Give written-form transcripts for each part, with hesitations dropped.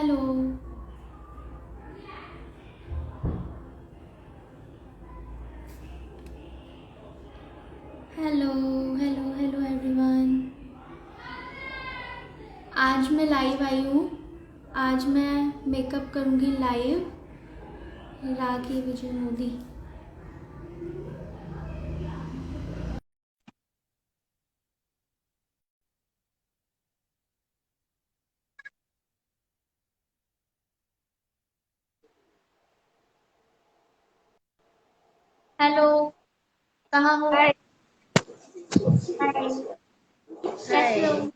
Hello. Hello. Hello hello everyone. आज मैं live आई हूँ। आज मैं मेकअप करूँगी लाइव। रागी विजय मोदी। हेलो। कहाँ हो? हाय। हाय। कैसे हो? हाय।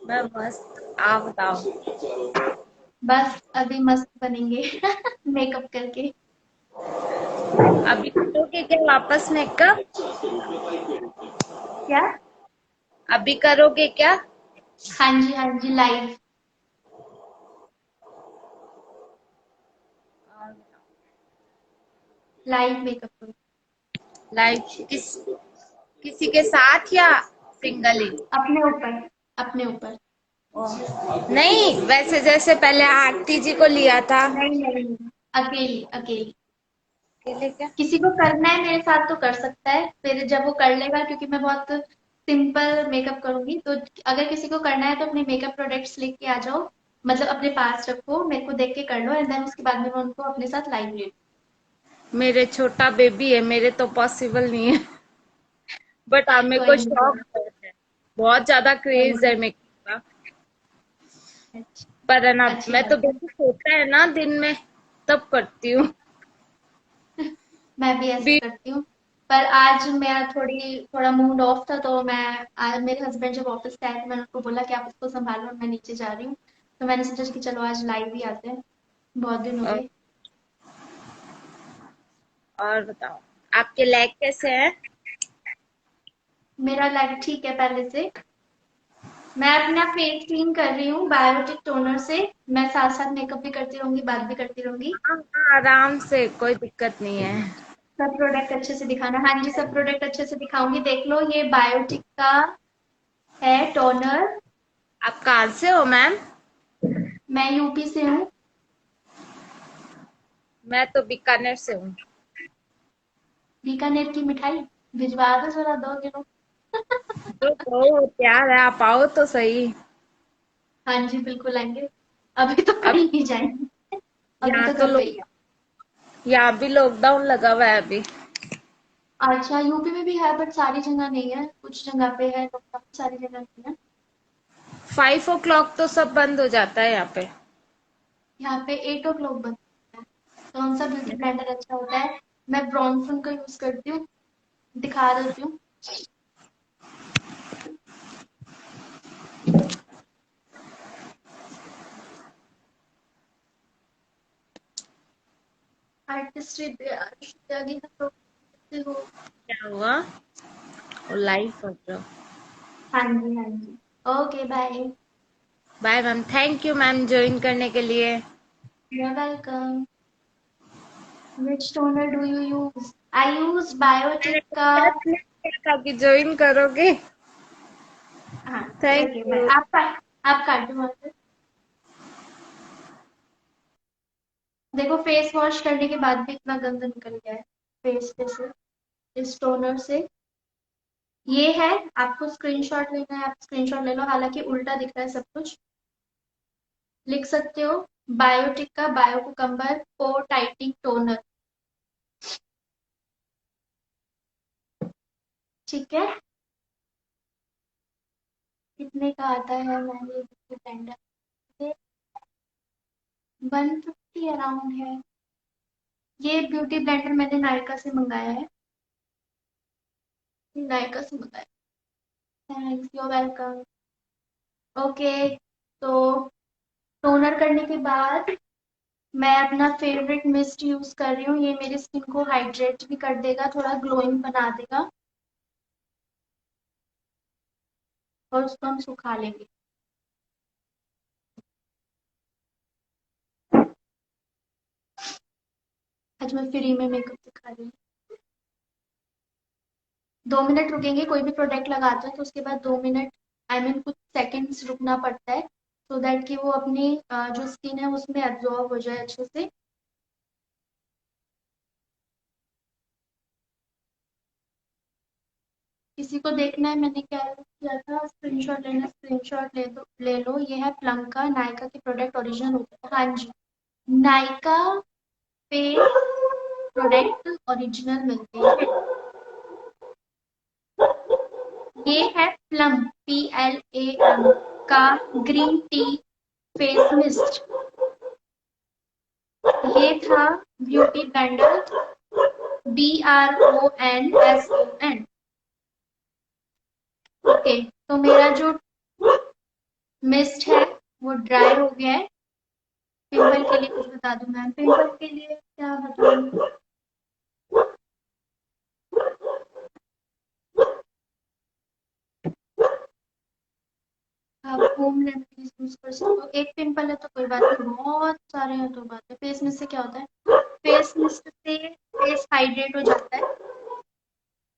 मैं मस्त, आप बताओ। बस अभी मस्त बनेंगे मेकअप करके। अभी करोगे क्या वापस मेकअप? क्या? अभी करोगे क्या? हाँ जी लाइव। लाइव मेकअप करूँ। लाइव किसी के साथ या सिंगल ही? अपने ऊपर। अपने ऊपर। नहीं, वैसे जैसे पहले आरती जी को लिया था। नहीं, अकेली अकेली। अकेले क्या? किसी को करना है मेरे साथ तो कर सकता है, फिर जब वो कर लेगा, क्योंकि मैं बहुत सिंपल मेकअप करूंगी, तो अगर किसी को करना है तो अपने मेकअप प्रोडक्ट्स लेके आ जाओ। मतलब अपने पास रखो, मेरे को देख के कर लो, एंड देन उसके बाद में मैं उनको अपने साथ लाइव ले लूँ। मेरे छोटा बेबी है, मेरे तो पॉसिबल नहीं है। बट हाँ, मेरे कोई को नहीं, शौक बहुत है। बहुत ज्यादा कोई क्रेज है नहीं। मेकअप का। अच्छी पर है ना, अच्छी मैं तो बात है। बेबी सोता है ना दिन में, तब करती हूँ। मैं भी ऐसे बी- करती हूँ। पर आज मैं थोड़ा मूड ऑफ था, तो मैं आज मेरे हस्बैंड जब ऑफिस से आए तो मैंने उनको बोला कि आप उसको संभालो और मैं नीचे जा रही हूँ। तो मैंने सोचा कि चलो आज लाइव ही आते हैं, बहुत दिन हो और गए। और बताओ, आपके लेग कैसे हैं? मेरा लाइफ ठीक है पहले से। मैं अपना फेस क्लीन कर रही हूँ बायोटिक टोनर से। मैं साथ साथ मेकअप भी करती रहूंगी, बात भी करती रहूंगी। हाँ हाँ, आराम से, कोई दिक्कत नहीं है। सब प्रोडक्ट अच्छे से दिखाना। हाँ जी, सब प्रोडक्ट अच्छे से दिखाऊंगी। देख लो, ये बायोटिक का है टोनर। आप कहाँ से हो मैम? मैं यूपी से हूँ। मैं तो बीकानेर से हूँ। बीकानेर की मिठाई भिजवा दो जरा, 2 किलो। तो प्यार है, आप आओ तो सही। हाँ जी बिल्कुल आएंगे। अभी तो अब कहीं नहीं जाएंगे, अभी यहाँ तो तो घर पे ही है। यहाँ भी लॉकडाउन लगा हुआ है अभी। अच्छा, यूपी में भी है बट सारी जगह नहीं है, कुछ जगह पे है लॉकडाउन, सारी जगह नहीं है। 5 o'clock तो सब बंद हो जाता है यहाँ पे। यहाँ पे 8 o'clock बनता है। कौन सा ब्यूटी ब्लेंडर अच्छा होता है? मैं ब्रॉन्सन का यूज करती हूँ, दिखा देती हूँ। आर्टिस्ट आ गई तो कैसे हो? क्या हुआ? वो लाइव कर रहे हो? हाँ जी। Okay bye. Bye ma'am, thank you ma'am join करने के लिए। You are welcome. Which toner do you use? I use biotique मैंने का। तो सच में किया था कि ज्वाइन करोगे। हाँ थैंक ओके बाय। यू। आप काटो वहां से। देखो, फेस वॉश करने के बाद भी इतना गंदा निकल गया है फेस पे से, इस टोनर से। ये है, आपको स्क्रीनशॉट लेना है, आप स्क्रीनशॉट ले लो, हालांकि उल्टा दिख रहा है सब कुछ। लिख सकते हो, बायोटिक का बायो कुकम्बर पोर टाइटनिंग टोनर। ठीक है। कितने का आता है? मैंने ब्लेंडर 150 अराउंड है। ये ब्यूटी ब्लेंडर मैंने नायका से मंगाया है। नायका से मंगाया। Thanks, you welcome. ओके। तो टोनर करने के बाद मैं अपना फेवरेट मिस्ट यूज कर रही हूँ। ये मेरी स्किन को हाइड्रेट भी कर देगा, थोड़ा ग्लोइंग बना देगा, और उसको हम सुखा लेंगे। आज मैं फ्री में मेकअप सिखा रही हूँ। 2 मिनट रुकेंगे, कोई भी प्रोडक्ट लगाते हैं तो उसके बाद 2 मिनट, आई मीन कुछ सेकंड्स रुकना पड़ता है। सो दैट कि वो अपनी जो स्किन है उसमें एब्जॉर्ब हो जाए अच्छे से। किसी को देखना है मैंने क्या किया था, स्क्रीनशॉट लेना, स्क्रीनशॉट ले लो। ये है प्लम का, नायका के प्रोडक्ट ओरिजिनल होते हैं, हाँ जी, नायका पे प्रोडक्ट ओरिजिनल मिलते हैं। ये है प्लम, PLAM का ग्रीन टी फेस मिस्ट। ये था ब्यूटी ब्लेंडर, BRONSON। ओके, तो मेरा जो मिस्ट है वो ड्राई हो गया है। पिंपल के लिए कुछ बता दूं मैम? पिंपल के लिए क्या बताऊं? आप होम रेमेडीज यूज कर सकते हो। एक पिंपल है तो कोई बात नहीं, बहुत सारे हैं तो बात है। फेस मिस्ट से क्या होता है? फेस मिस्ट से फेस हाइड्रेट हो जाता है।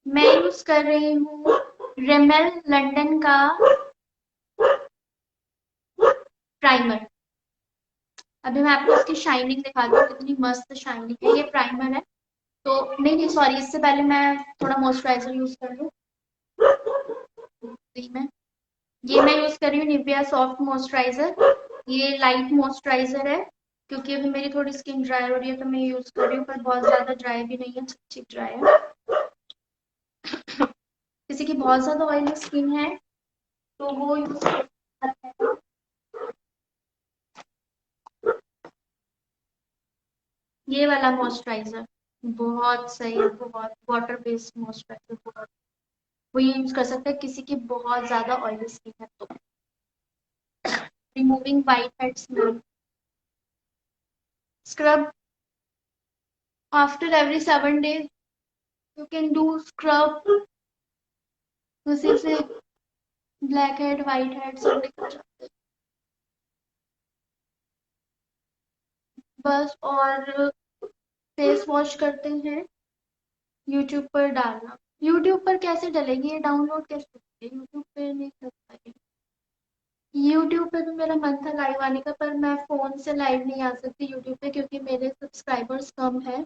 मैं यूज कर रही हूँ रेमेल लंदन का प्राइमर। अभी मैं आपको इसकी शाइनिंग दिखाती हूँ, कितनी मस्त शाइनिंग है। ये प्राइमर है, तो नहीं नहीं सॉरी, इससे पहले मैं थोड़ा मॉइस्चराइजर यूज कर लूँ। ये मैं यूज कर रही हूँ निविया सॉफ्ट मॉइस्चराइजर। ये लाइट मॉइस्चराइजर है, क्योंकि अभी मेरी थोड़ी स्किन ड्राई हो रही है तो मैं यूज कर रही हूँ, पर बहुत ज्यादा ड्राई भी नहीं है, ठीक ठीक ड्राई है। किसी की बहुत ज्यादा ऑयली स्किन है तो वो यूज कर सकते हैं। ये वाला मॉइस्चराइजर बहुत सही है, बहुत वाटर बेस्ड मॉइस्चराइजर, बहुत, वो ये यूज कर सकते हैं किसी की बहुत ज्यादा ऑयली स्किन है तो। रिमूविंग वाइट हेड्स में scrub after every 7 days, you can do scrub. उसी से ब्लैक हेड व्हाइट हेड सब निकल जाते हैं बस। और फेस वॉश करते हैं, यूट्यूब पर डालना। यूट्यूब पर कैसे डलेगी ये, डाउनलोड कैसे होगी? यूट्यूब पे नहीं कर पाएगी। यूट्यूब पे भी मेरा मन था लाइव आने का, पर मैं फोन से लाइव नहीं आ सकती यूट्यूब पे, क्योंकि मेरे सब्सक्राइबर्स कम है।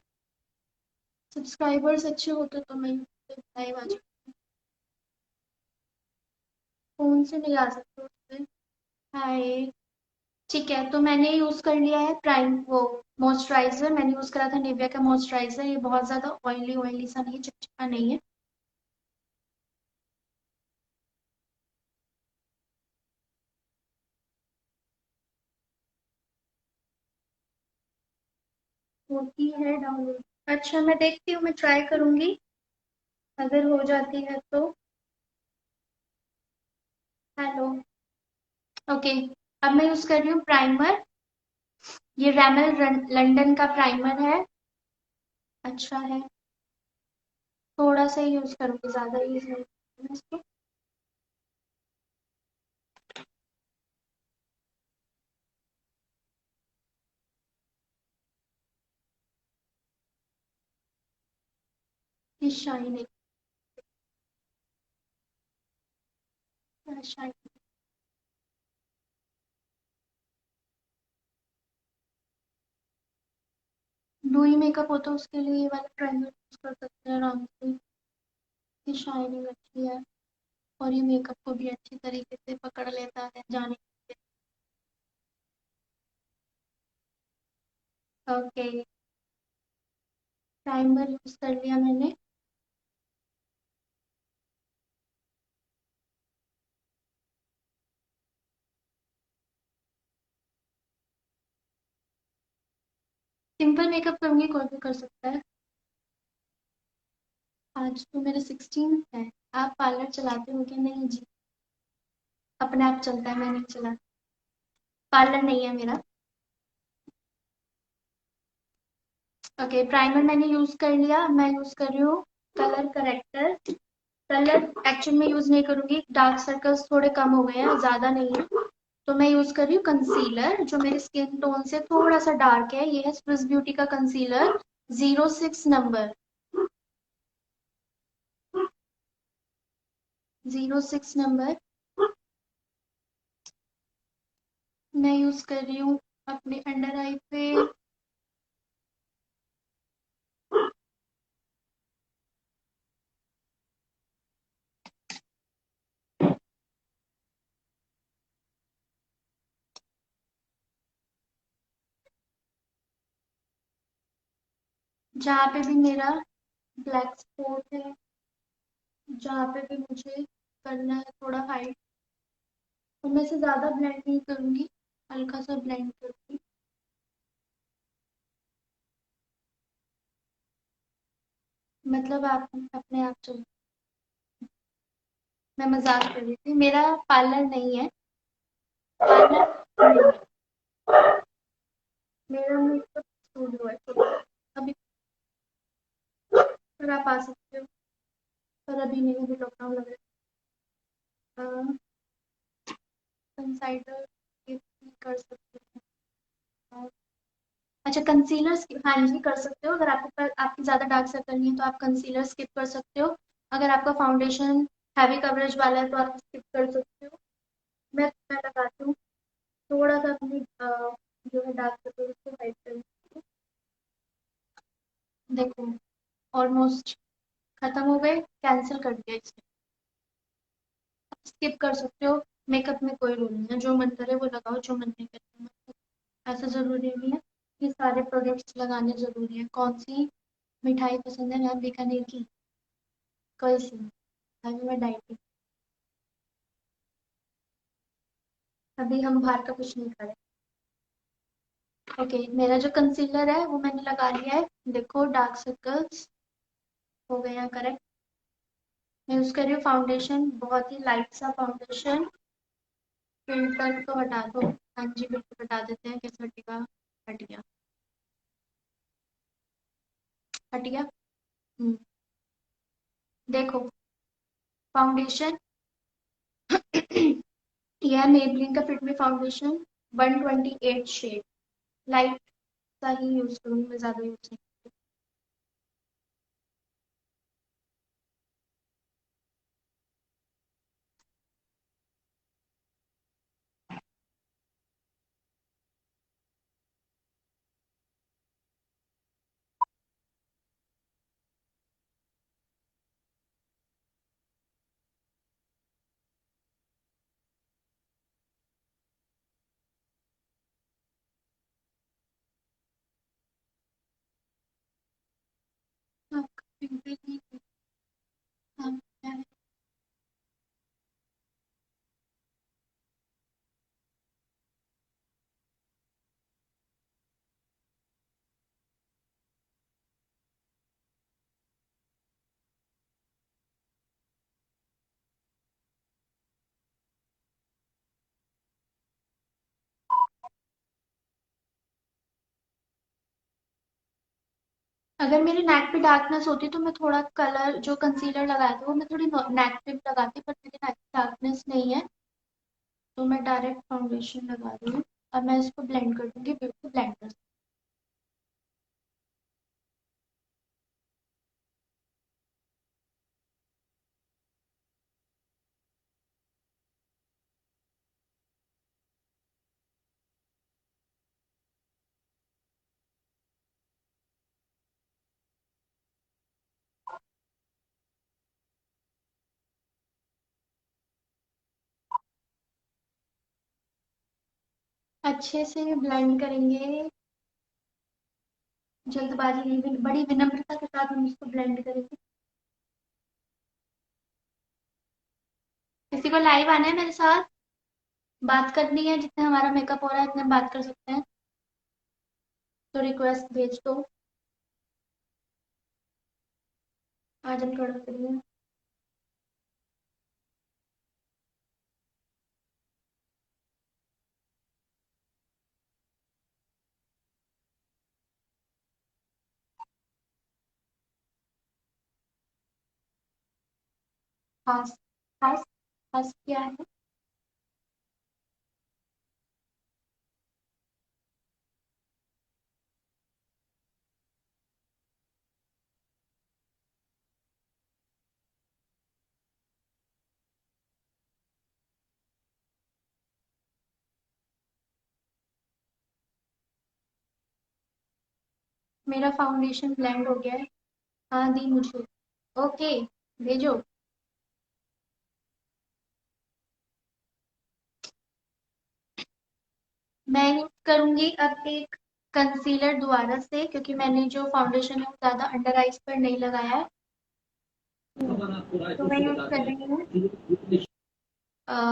सब्सक्राइबर्स अच्छे होते तो मैं यूट्यूब पे लाइव आ जाती। फोन से नहीं आ सकते उससे। हाय, ठीक है, तो मैंने यूज कर लिया है प्राइम वो मॉइस्चराइजर। मैंने यूज करा था निविया का मॉइस्चराइजर। ये बहुत ज्यादा ऑयली ऑयली सा नहीं है, चिपचिपा नहीं है। होती है डाउनलोड। अच्छा, मैं देखती हूँ, मैं ट्राई करूंगी, अगर हो जाती है तो। हेलो, ओके, अब मैं यूज कर रही हूँ प्राइमर। ये रेमल लंदन का प्राइमर है, अच्छा है। थोड़ा सा यूज करूंगी, ज्यादा यूज नहीं करूंगी इसको। ये शाइनिंग, शाइनिंग। डूई मेकअप होता है उसके लिए ये वाला प्राइमर यूज कर सकते हैं आराम से। ये शाइनिंग अच्छी है, और ये मेकअप को भी अच्छी तरीके से पकड़ लेता है जाने के लिए। ओके, प्राइमर यूज कर लिया मैंने। सिंपल मेकअप करूंगी, कोई भी कर सकता है। आज तो मेरा 16 है। आप पार्लर चलाते हो क्या? नहीं जी, अपने आप चलता है, मैं नहीं चला। पार्लर नहीं है मेरा। ओके, प्राइमर मैंने यूज कर लिया। मैं यूज कर रही हूँ कलर करेक्टर। कलर एक्चुअल में यूज नहीं करूंगी, डार्क सर्कल्स थोड़े कम हो गए हैं, ज्यादा नहीं है, तो मैं यूज कर रही हूँ कंसीलर, जो मेरी स्किन टोन से थोड़ा सा डार्क है। ये है स्विस ब्यूटी का कंसीलर, 06 नंबर। 06 नंबर। यूज कर रही हूँ अपने अंडर आई पे। जहाँ पे भी मेरा ब्लैक स्पॉट है, जहाँ पे भी मुझे करना है थोड़ा हाइट, तो मैं से ज्यादा ब्लेंड नहीं करूंगी, हल्का सा ब्लेंड करूंगी। मतलब आप अपने आप चलो, मैं मजाक कर रही थी, मेरा पार्लर नहीं है, पार्लर नहीं है, मेरा मेकअप स्टूडियो है छोटा। अभी पर आप आ सकते हो, पर अभी नहीं, अभी लॉकडाउन लग रहा है। कंसाइडर कर सकते हो। अच्छा, कंसीलर, हाँ जी कर सकते हो। अगर आपके पास आपकी ज्यादा डार्क सर्कल नहीं है तो आप कंसीलर स्किप कर सकते हो। अगर आपका फाउंडेशन हैवी कवरेज वाला है तो आप स्किप कर सकते हो। मैं लगाती हूँ थोड़ा सा अपनी जो है डार्क सर्कल उसको हाइड करने के लिए। देखो ऑलमोस्ट खत्म हो गए, कैंसिल कर दिया इसे, स्किप कर सकते हो। मेकअप में कोई रूल नहीं है, जो मन करे वो लगाओ, जो मन नहीं करे मत लगाओ। ऐसा जरूरी नहीं है कि सारे प्रोडक्ट्स लगाने जरूरी है। कौन सी मिठाई पसंद है मैम बीकानेर की? कल से अभी मैं डाइटिंग, अभी हम बाहर का कुछ नहीं खा रहे। ओके, मेरा जो कंसीलर है वो मैंने लगा लिया है। देखो डार्क सर्कल्स हो गए हैं करेक्ट। मैं यूज कर रही हूँ फाउंडेशन, बहुत ही लाइट सा फाउंडेशन। फिल्टर तो हटा दो, हाँ जी बिल्कुल हटा देते हैं, कैसे हटेगा? हट गया, हट गया। देखो फाउंडेशन यह है मेबलिन का फिट मी फाउंडेशन 128 शेड, लाइट सा ही यूज करूंगी मैं, ज्यादा यूज नहीं। आपका पिंपल नहीं है, हाँ, क्या है? अगर मेरे नेक पे डार्कनेस होती तो मैं थोड़ा कलर जो कंसीलर लगाया था वो मैं थोड़ी नेक पे भी लगाती, पर मेरे नेक पे डार्कनेस नहीं है तो मैं डायरेक्ट फाउंडेशन लगा रही हूँ। अब मैं इसको ब्लेंड कर दूंगी, बिल्कुल ब्लेंड कर। अच्छे से ब्लेंड करेंगे, जल्दबाजी नहीं, बड़ी विनम्रता के साथ हम इसको ब्लेंड करेंगे। किसी को लाइव आना है मेरे साथ, बात करनी है, जितने हमारा मेकअप हो रहा है इतने बात कर सकते हैं, तो रिक्वेस्ट भेज दो। आज हम थोड़ा फ्री हैं। खास खास खास क्या है? मेरा फाउंडेशन ब्लेंड हो गया है। हाँ दी मुझे। ओके, भेजो। मैं यूज करूंगी अब एक कंसीलर दोबारा से, क्योंकि मैंने जो फाउंडेशन है वो ज्यादा अंडर आईज पर नहीं लगाया है। तो मैं यूज कर रही हूँ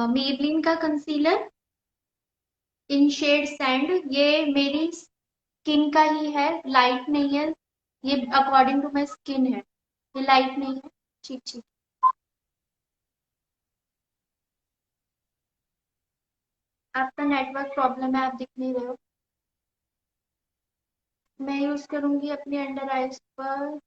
मेबलिन का कंसीलर इन शेड सैंड। ये मेरी स्किन का ही है, लाइट नहीं है। ये अकॉर्डिंग टू माई स्किन है, ये लाइट नहीं है। ठीक ठीक। आपका नेटवर्क प्रॉब्लम है, आप दिख नहीं रहे हो। मैं यूज करूंगी अपने अंडर आईज पर।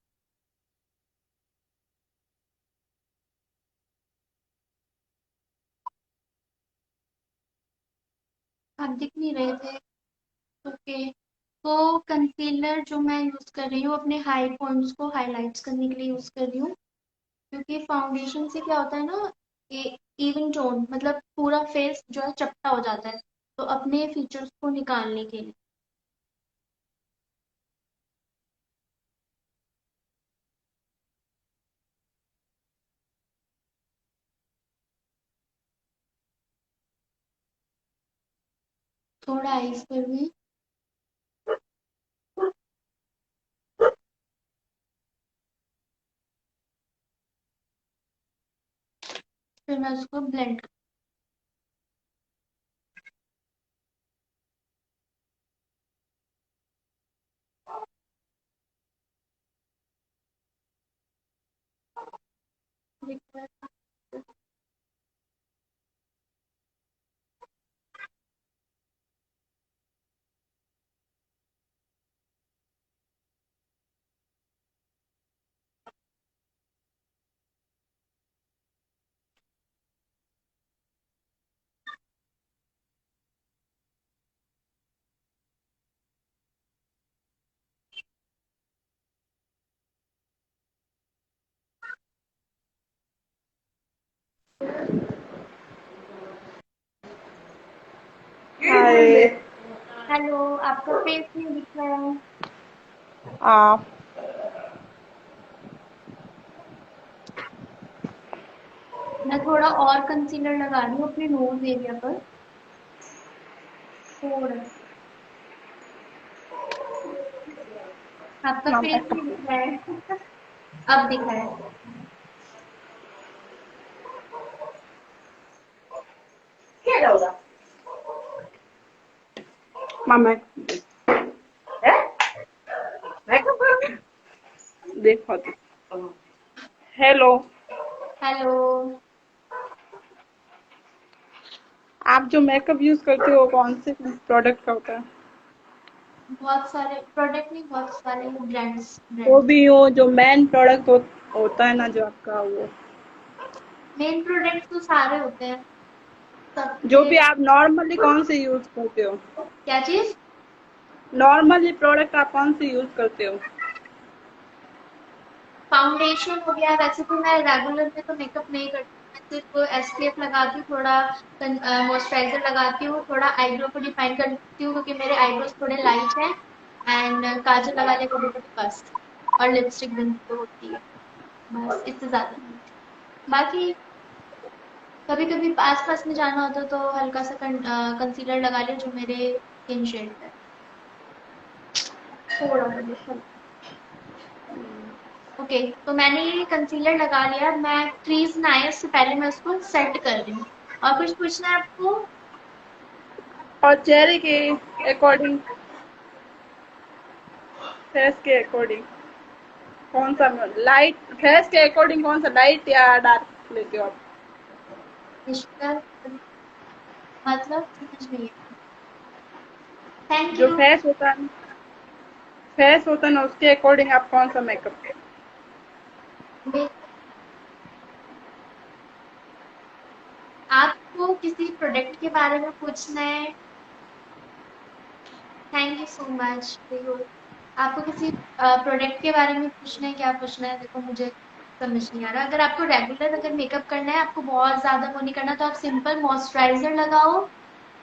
आप दिख नहीं रहे थे। ओके। तो कंसीलर जो मैं यूज कर रही हूँ अपने हाई पॉइंट्स को हाईलाइट्स करने के लिए यूज कर रही हूँ, क्योंकि फाउंडेशन से क्या होता है ना, इवन टोन मतलब पूरा फेस जो है चपटा हो जाता है, तो अपने फीचर्स को निकालने के लिए। थोड़ा आईज पर भी। फिर मैं उसको ब्लेंड कर। हाय। हेलो, आपका फेस नहीं दिख रहा है। आ, मैं थोड़ा और कंसीलर लगा रही हूँ अपने नोज एरिया पर। थोड़ा आपका फेस नहीं दिख रहा है। अब दिख रहा है। मामा देखो तो। हेलो। हेलो। आप जो मेकअप यूज करते हो कौन से प्रोडक्ट का होता है? बहुत सारे प्रोडक्ट नहीं, बहुत सारे ब्रांड्स वो ब्रांड्स। भी हो जो मेन प्रोडक्ट होता है ना जो आपका वो मेन प्रोडक्ट्स तो सारे होते हैं जो सबके। भी आप नॉर्मली कौन से यूज करते हो? क्या चीज? नॉर्मली प्रोडक्ट आप कौन से यूज करते हो? फाउंडेशन हो गया। वैसे तो मैं रेगुलर में तो मेकअप नहीं करती हूँ, मैं सिर्फ एसपीएफ लगाती हूँ, थोड़ा मॉइस्चराइजर लगाती हूँ, थोड़ा आईब्रो को डिफाइन करती हूँ क्योंकि मेरे आईब्रोज थोड़े लाइट हैं। एंड काजल लगा लिया कभी कभी बस। और लिपस्टिक भी तो होती है, बस इससे ज्यादा नहीं। बाकी कभी कभी आस पास में जाना होता है तो हल्का सा कंसीलर लगा लिया जो मेरे स्किन शेड पे है। थोड़ा सा बस। ओके, तो मैंने ये कंसीलर लगा लिया। मैं क्रीज ना आए उससे पहले मैं उसको सेट कर रही हूँ। और कुछ पूछना है आपको? और चेहरे के अकॉर्डिंग, फेस के अकॉर्डिंग कौन सा लाइट, फेस के अकॉर्डिंग कौन सा लाइट या डार्क लेते हो आप? इसका मतलब समझ नहीं है। थैंक जो यू। फेस होता है ना उसके अकॉर्डिंग आप कौन सा मेकअप? आपको किसी प्रोडक्ट के बारे में पूछना है? Thank you so much. देखो, आपको किसी प्रोडक्ट के बारे में पूछना है, क्या पूछना है? देखो मुझे समझ नहीं आ रहा। अगर आपको रेगुलर अगर मेकअप करना है, आपको बहुत ज्यादा वो नहीं करना, तो आप सिंपल मॉइस्चराइजर लगाओ,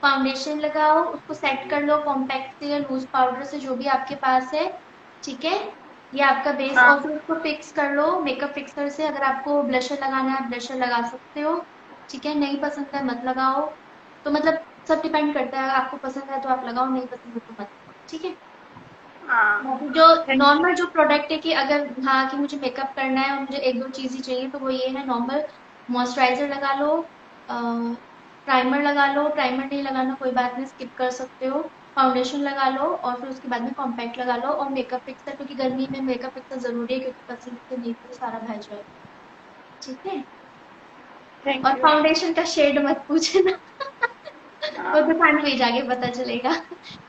फाउंडेशन लगाओ, उसको सेट कर लो कॉम्पैक्ट से या लूज पाउडर से, जो भी आपके पास है। ठीक है, ये आपका बेस। हाँ। और फिर उसको फिक्स कर लो मेकअप फिक्सर से। अगर आपको ब्लशर लगाना है आप ब्लशर लगा सकते हो, ठीक है। नहीं पसंद है मत लगाओ। तो मतलब सब डिपेंड करता है, आपको पसंद है तो आप लगाओ, नहीं पसंद है तो मत लगाओ, ठीक है। हाँ। बाकी जो थैंक यू। नॉर्मल जो प्रोडक्ट है कि अगर हाँ कि मुझे मेकअप करना है और मुझे एक दो चीज ही चाहिए, तो वो ये है नॉर्मल। मॉइस्चराइजर लगा लो, प्राइमर लगा लो। प्राइमर नहीं लगाना कोई बात नहीं, स्किप कर सकते हो। फाउंडेशन लगा लो और फिर उसके बाद में कॉम्पैक्ट लगा लो और मेकअप फिक्सर, क्योंकि गर्मी में मेकअप फिक्सर जरूरी है, क्योंकि पसीने से नहीं तो सारा बह जाएगा, ठीक है। और थैंक यू। फाउंडेशन का शेड मत पूछना वो हाँ। दुकान में ही जाके पता चलेगा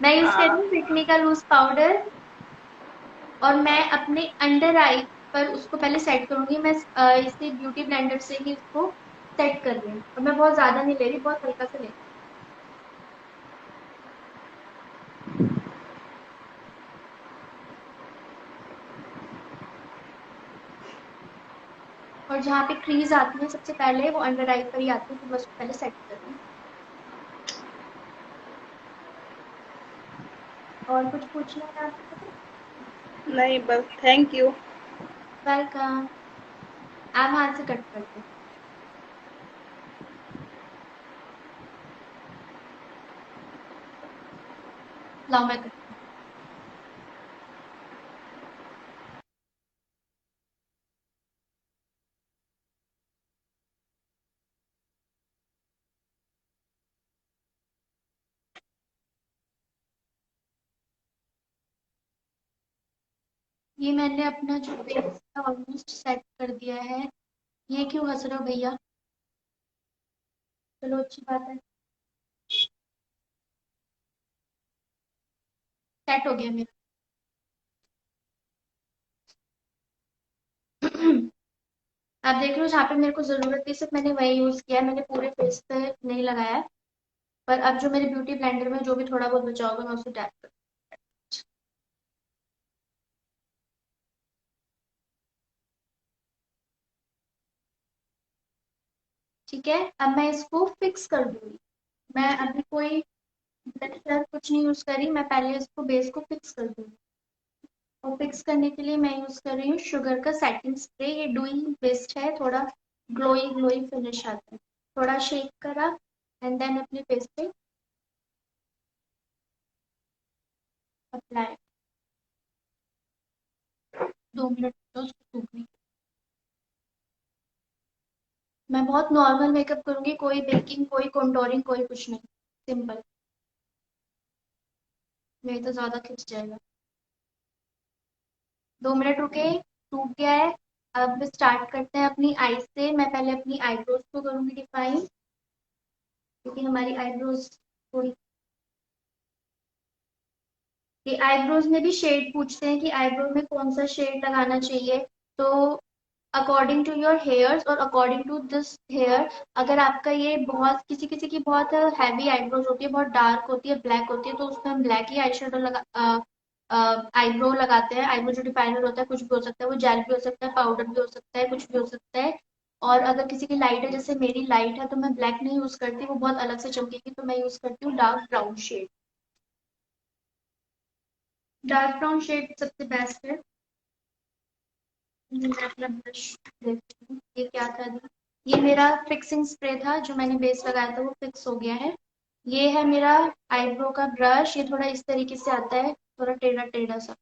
मैं यूज कर रही हाँ। हूँ फिटमी का लूज पाउडर। और मैं अपने अंडर आई पर उसको पहले सेट करूंगी। मैं इसे ब्यूटी ब्लेंडर से ही उसको सेट कर रही हूँ, और मैं बहुत ज्यादा नहीं ले रही, बहुत हल्का सा ले रही हूँ। और जहाँ पे क्रीज आती है सबसे पहले वो अंडर आई पर ही आती है, तो मैं उसको पहले सेट कर रही हूँ। और कुछ पूछना है आपको? नहीं, बस थैंक यू। वेलकम। आप हाथ से कट कर दो। लाओ मैं करती हूँ। ये मैंने अपना जो बेस था ऑलमोस्ट सेट कर दिया है। ये क्यों हंस रहे हो भैया? चलो अच्छी बात है, सेट हो गया मेरा आप देख लो, जहाँ पे मेरे को जरूरत थी सिर्फ मैंने वही यूज किया है, मैंने पूरे फेस पे नहीं लगाया है। पर अब जो मेरे ब्यूटी ब्लेंडर में जो भी थोड़ा बहुत बचा होगा मैं उसे टैप कर, ठीक है। अब मैं इसको फिक्स कर दूंगी। मैं अभी कोई ब्लशर कुछ नहीं यूज करी, मैं पहले इसको बेस को फिक्स कर दूंगी। और फिक्स करने के लिए मैं यूज कर रही हूँ शुगर का सेटिंग स्प्रे। ये डूइंग बेस्ट है, थोड़ा ग्लोई ग्लोई फिनिश आता है। थोड़ा शेक करा एंड देन अपने फेस पे अप्लाई। 2 मिनट तो उसको सूखने। मैं बहुत नॉर्मल मेकअप करूंगी, कोई बेकिंग कोई कंटूरिंग कोई कुछ नहीं, सिंपल। नहीं तो ज्यादा खिंच जाएगा। 2 मिनट रुके, सूख गया है। अब स्टार्ट करते हैं अपनी आई से। मैं पहले अपनी आईब्रोज को करूंगी डिफाइन, क्योंकि हमारी आईब्रोज थोड़ी, ये आईब्रोज में भी शेड पूछते हैं कि आईब्रो में कौन सा शेड लगाना चाहिए। तो अकॉर्डिंग टू योर हेयर्स और अकॉर्डिंग टू दिस हेयर, अगर आपका ये बहुत किसी किसी की बहुत हैवी आईब्रोज होती है, बहुत डार्क होती है, ब्लैक होती है, तो उसमें हम ब्लैक ही आई शेडो लगा आईब्रो लगाते हैं। आईब्रो जो डिफाइनर होता है कुछ भी हो सकता है, वो जेल भी हो सकता है, पाउडर भी हो सकता है, कुछ भी हो सकता है। और अगर किसी की लाइट है, जैसे मेरी लाइट है, तो मैं ब्लैक नहीं यूज करती, वो बहुत अलग से चमकेगी, तो मैं यूज करती हूँ dark brown shade. Dark brown shade सबसे बेस्ट है। मैं अपना ब्रश देखती हूँ ये क्या था अभी। ये मेरा फिक्सिंग स्प्रे था, जो मैंने बेस लगाया था वो फिक्स हो गया है। ये है मेरा आईब्रो का ब्रश, ये थोड़ा इस तरीके से आता है, थोड़ा टेढ़ा टेढ़ा सा।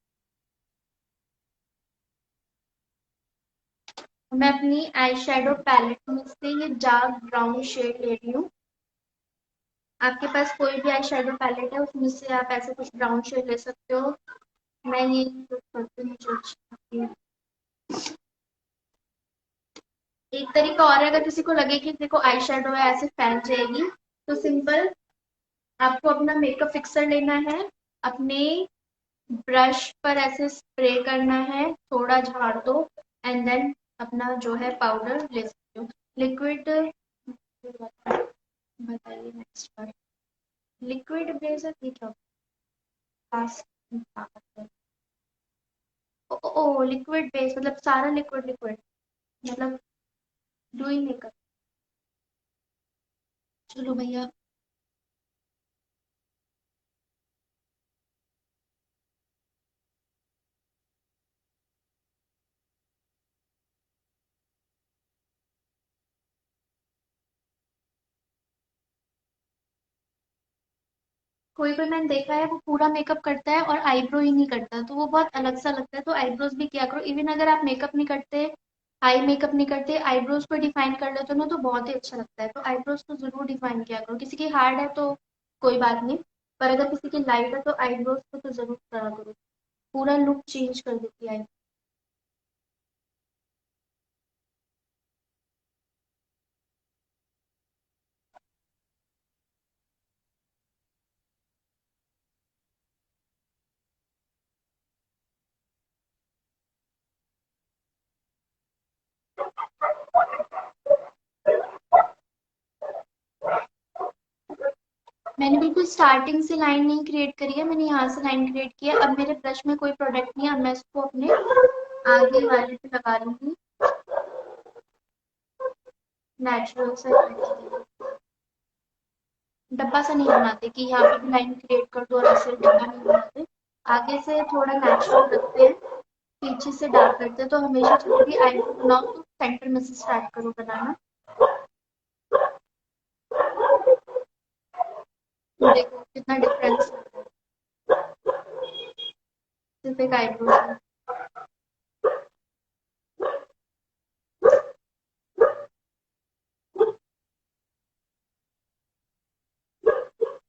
मैं अपनी आई शेडो पैलेट में से ये डार्क ब्राउन शेड ले रही हूँ। आपके पास कोई भी आई शेडो पैलेट है उसमें से आप ऐसे कुछ ब्राउन शेड ले सकते हो। मैं ये यूज करती हूँ, मुझे अच्छी लगती है। एक तरीका और है, अगर किसी को लगे कि देखो आई शेडो है ऐसे फैल जाएगी, तो सिंपल आपको अपना मेकअप फिक्सर लेना है, अपने ब्रश पर ऐसे स्प्रे करना है, थोड़ा झाड़ दो एंड देन अपना जो है पाउडर ले सकते हो। लिक्विड, बताइए नेक्स्ट पर। लिक्विड बेस है ठीक है। पास, ओ ओ लिक्विड बेस मतलब सारा लिक्विड लिक्विड, मतलब डूइंग मेकअप। चलो भैया, कोई कोई मैंने देखा है वो पूरा मेकअप करता है और आईब्रो ही नहीं करता, तो वो बहुत अलग सा लगता है। तो आईब्रोज भी किया करो, इवन अगर आप मेकअप नहीं करते, आई मेकअप नहीं करते, आईब्रोज को डिफाइन कर लेते हो ना तो बहुत ही अच्छा लगता है। तो आईब्रोज को जरूर डिफाइन किया करो। किसी की हार्ड है तो कोई बात नहीं, पर अगर किसी की लाइट है तो आईब्रोज को तो जरूर करा करो, पूरा लुक चेंज कर देती है। मैंने बिल्कुल स्टार्टिंग से लाइन नहीं क्रिएट करी है, मैंने यहाँ से लाइन क्रिएट की है। अब मेरे ब्रश में कोई प्रोडक्ट नहीं है, अब मैं इसको अपने आगे वाले पे लगा लूंगी नेचुरल से। डब्बा सा नहीं बनाते कि यहाँ पे भी लाइन क्रिएट कर दो और ऐसे डब्बा नहीं बनाते। आगे से थोड़ा नेचुरल रखते हैं, पीछे से डार्क करते हैं। तो हमेशा जब भी आईब्रो बनाओ तो सेंटर में से स्टार्ट करो बनाना। देखो कितना डिफरेंस है सिर्फ एक आईब्रो से।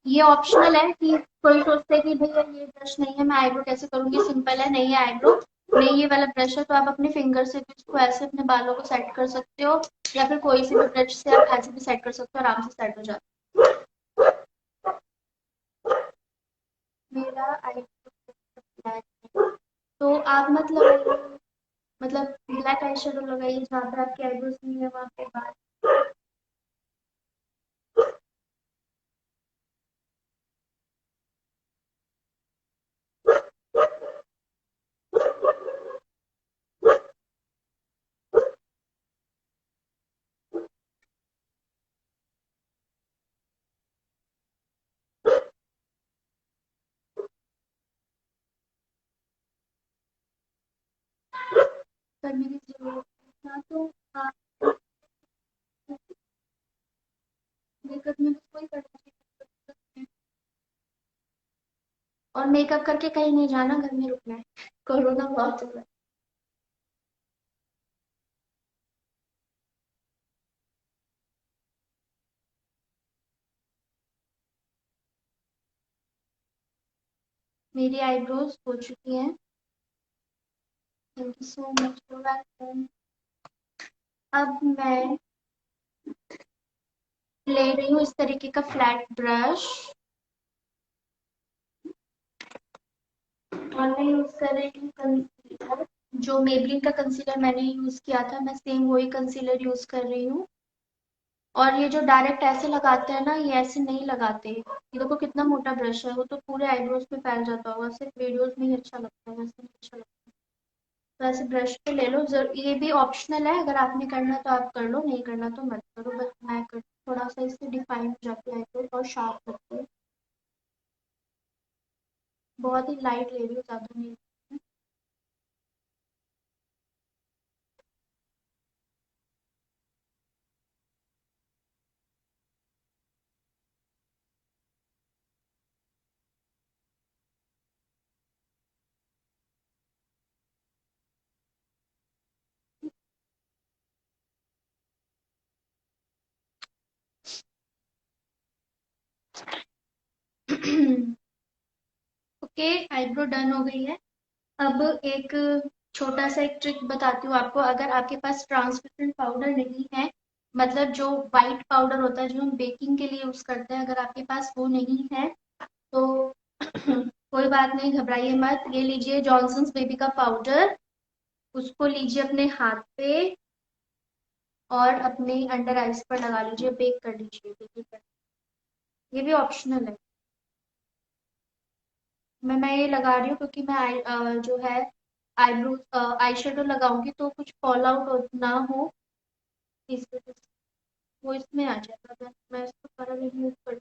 ये ऑप्शनल है कि कोई सोचते है कि भैया ये ब्रश नहीं है मैं आईब्रो कैसे करूंगी, सिंपल है, नहीं है आईब्रो, नहीं ये वाला ब्रश है तो आप अपने फिंगर से भी इसको ऐसे अपने बालों को सेट कर सकते हो, या फिर कोई सी भी ब्रश से आप ऐसे भी सेट कर सकते हो, आराम से सेट हो जाता है। मेरा आईब्रो ब्लैक है तो आप मतलब ब्लैक आई शेडो लगाइए जहाँ पे आपकी आईब्रोज नहीं है वहाँ पे बाल। करने की जरूरत है ना तो आप मेकअप में तो कोई करना नहीं, और मेकअप करके कहीं नहीं जाना, घर में रुकना है, कोरोना बहुत हो रहा है। मेरी आईब्रोज हो चुकी हैं। Thank you so much for welcome. अब मैं ले रही हूँ इस तरीके का फ्लैट ब्रश और मैं यूज कर रही हूँ कंसीलर। जो मेबलिन का कंसीलर मैंने यूज किया था मैं सेम वही कंसीलर यूज कर रही हूँ। और ये जो डायरेक्ट ऐसे लगाते हैं ना, ये ऐसे नहीं लगाते। ये देखो कितना मोटा ब्रश है, वो तो पूरे आईब्रोज पे फैल जाता होगा, सिर्फ वीडियोज में ही अच्छा लगता है, वैसे नहीं अच्छा लगता। तो ऐसे ब्रश पे ले लो, ये भी ऑप्शनल है, अगर आपने करना तो आप कर लो, नहीं करना तो मत करो, बस मैं कर थोड़ा सा इससे डिफाइन हो जाती है आईब्रोज और शार्प लगती है। बहुत ही लाइट ले रही हूँ, ज्यादा नहीं। ओके, आईब्रो डन हो गई है। अब एक छोटा सा एक ट्रिक बताती हूँ आपको। अगर आपके पास ट्रांसपेरेंट पाउडर नहीं है, मतलब जो वाइट पाउडर होता है जो हम बेकिंग के लिए यूज करते हैं, अगर आपके पास वो नहीं है तो कोई बात नहीं, घबराइए मत। ये लीजिए जॉनसन्स बेबी का पाउडर, उसको लीजिए अपने हाथ पे और अपने अंडर आइज पर लगा लीजिए, बेक कर लीजिए, बेकिंग कर। ये भी ऑप्शनल है। मैं ये लगा रही हूँ क्योंकि मैं जो है आईब्रो आई शेडो लगाऊंगी तो कुछ फॉल आउट ना हो, इस वजह से वो इसमें आ जाता है। मैं इसको सारा यूज कर,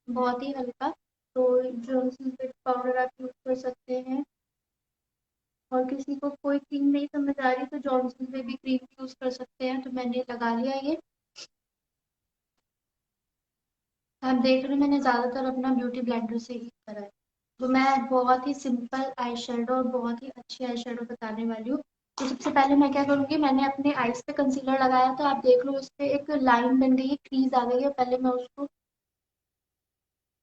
बहुत ही हल्का। तो जॉनसन बेबी पाउडर आप यूज कर सकते हैं, और किसी को कोई क्रीम नहीं समझ आ रही तो जॉनसन बेबी क्रीम यूज कर सकते हैं। तो मैंने लगा लिया ये। आप देख रहे हो मैंने ज्यादातर अपना ब्यूटी ब्लेंडर से ही करा है। तो मैं बहुत ही सिंपल आई शेडो और बहुत ही अच्छी आई शेडो बताने वाली हूँ। तो सबसे पहले मैं क्या करूंगी, मैंने अपने आईज पे कंसीलर लगाया तो आप देख लो उस पे एक लाइन बन गई है, क्रीज आ गई है। पहले मैं उसको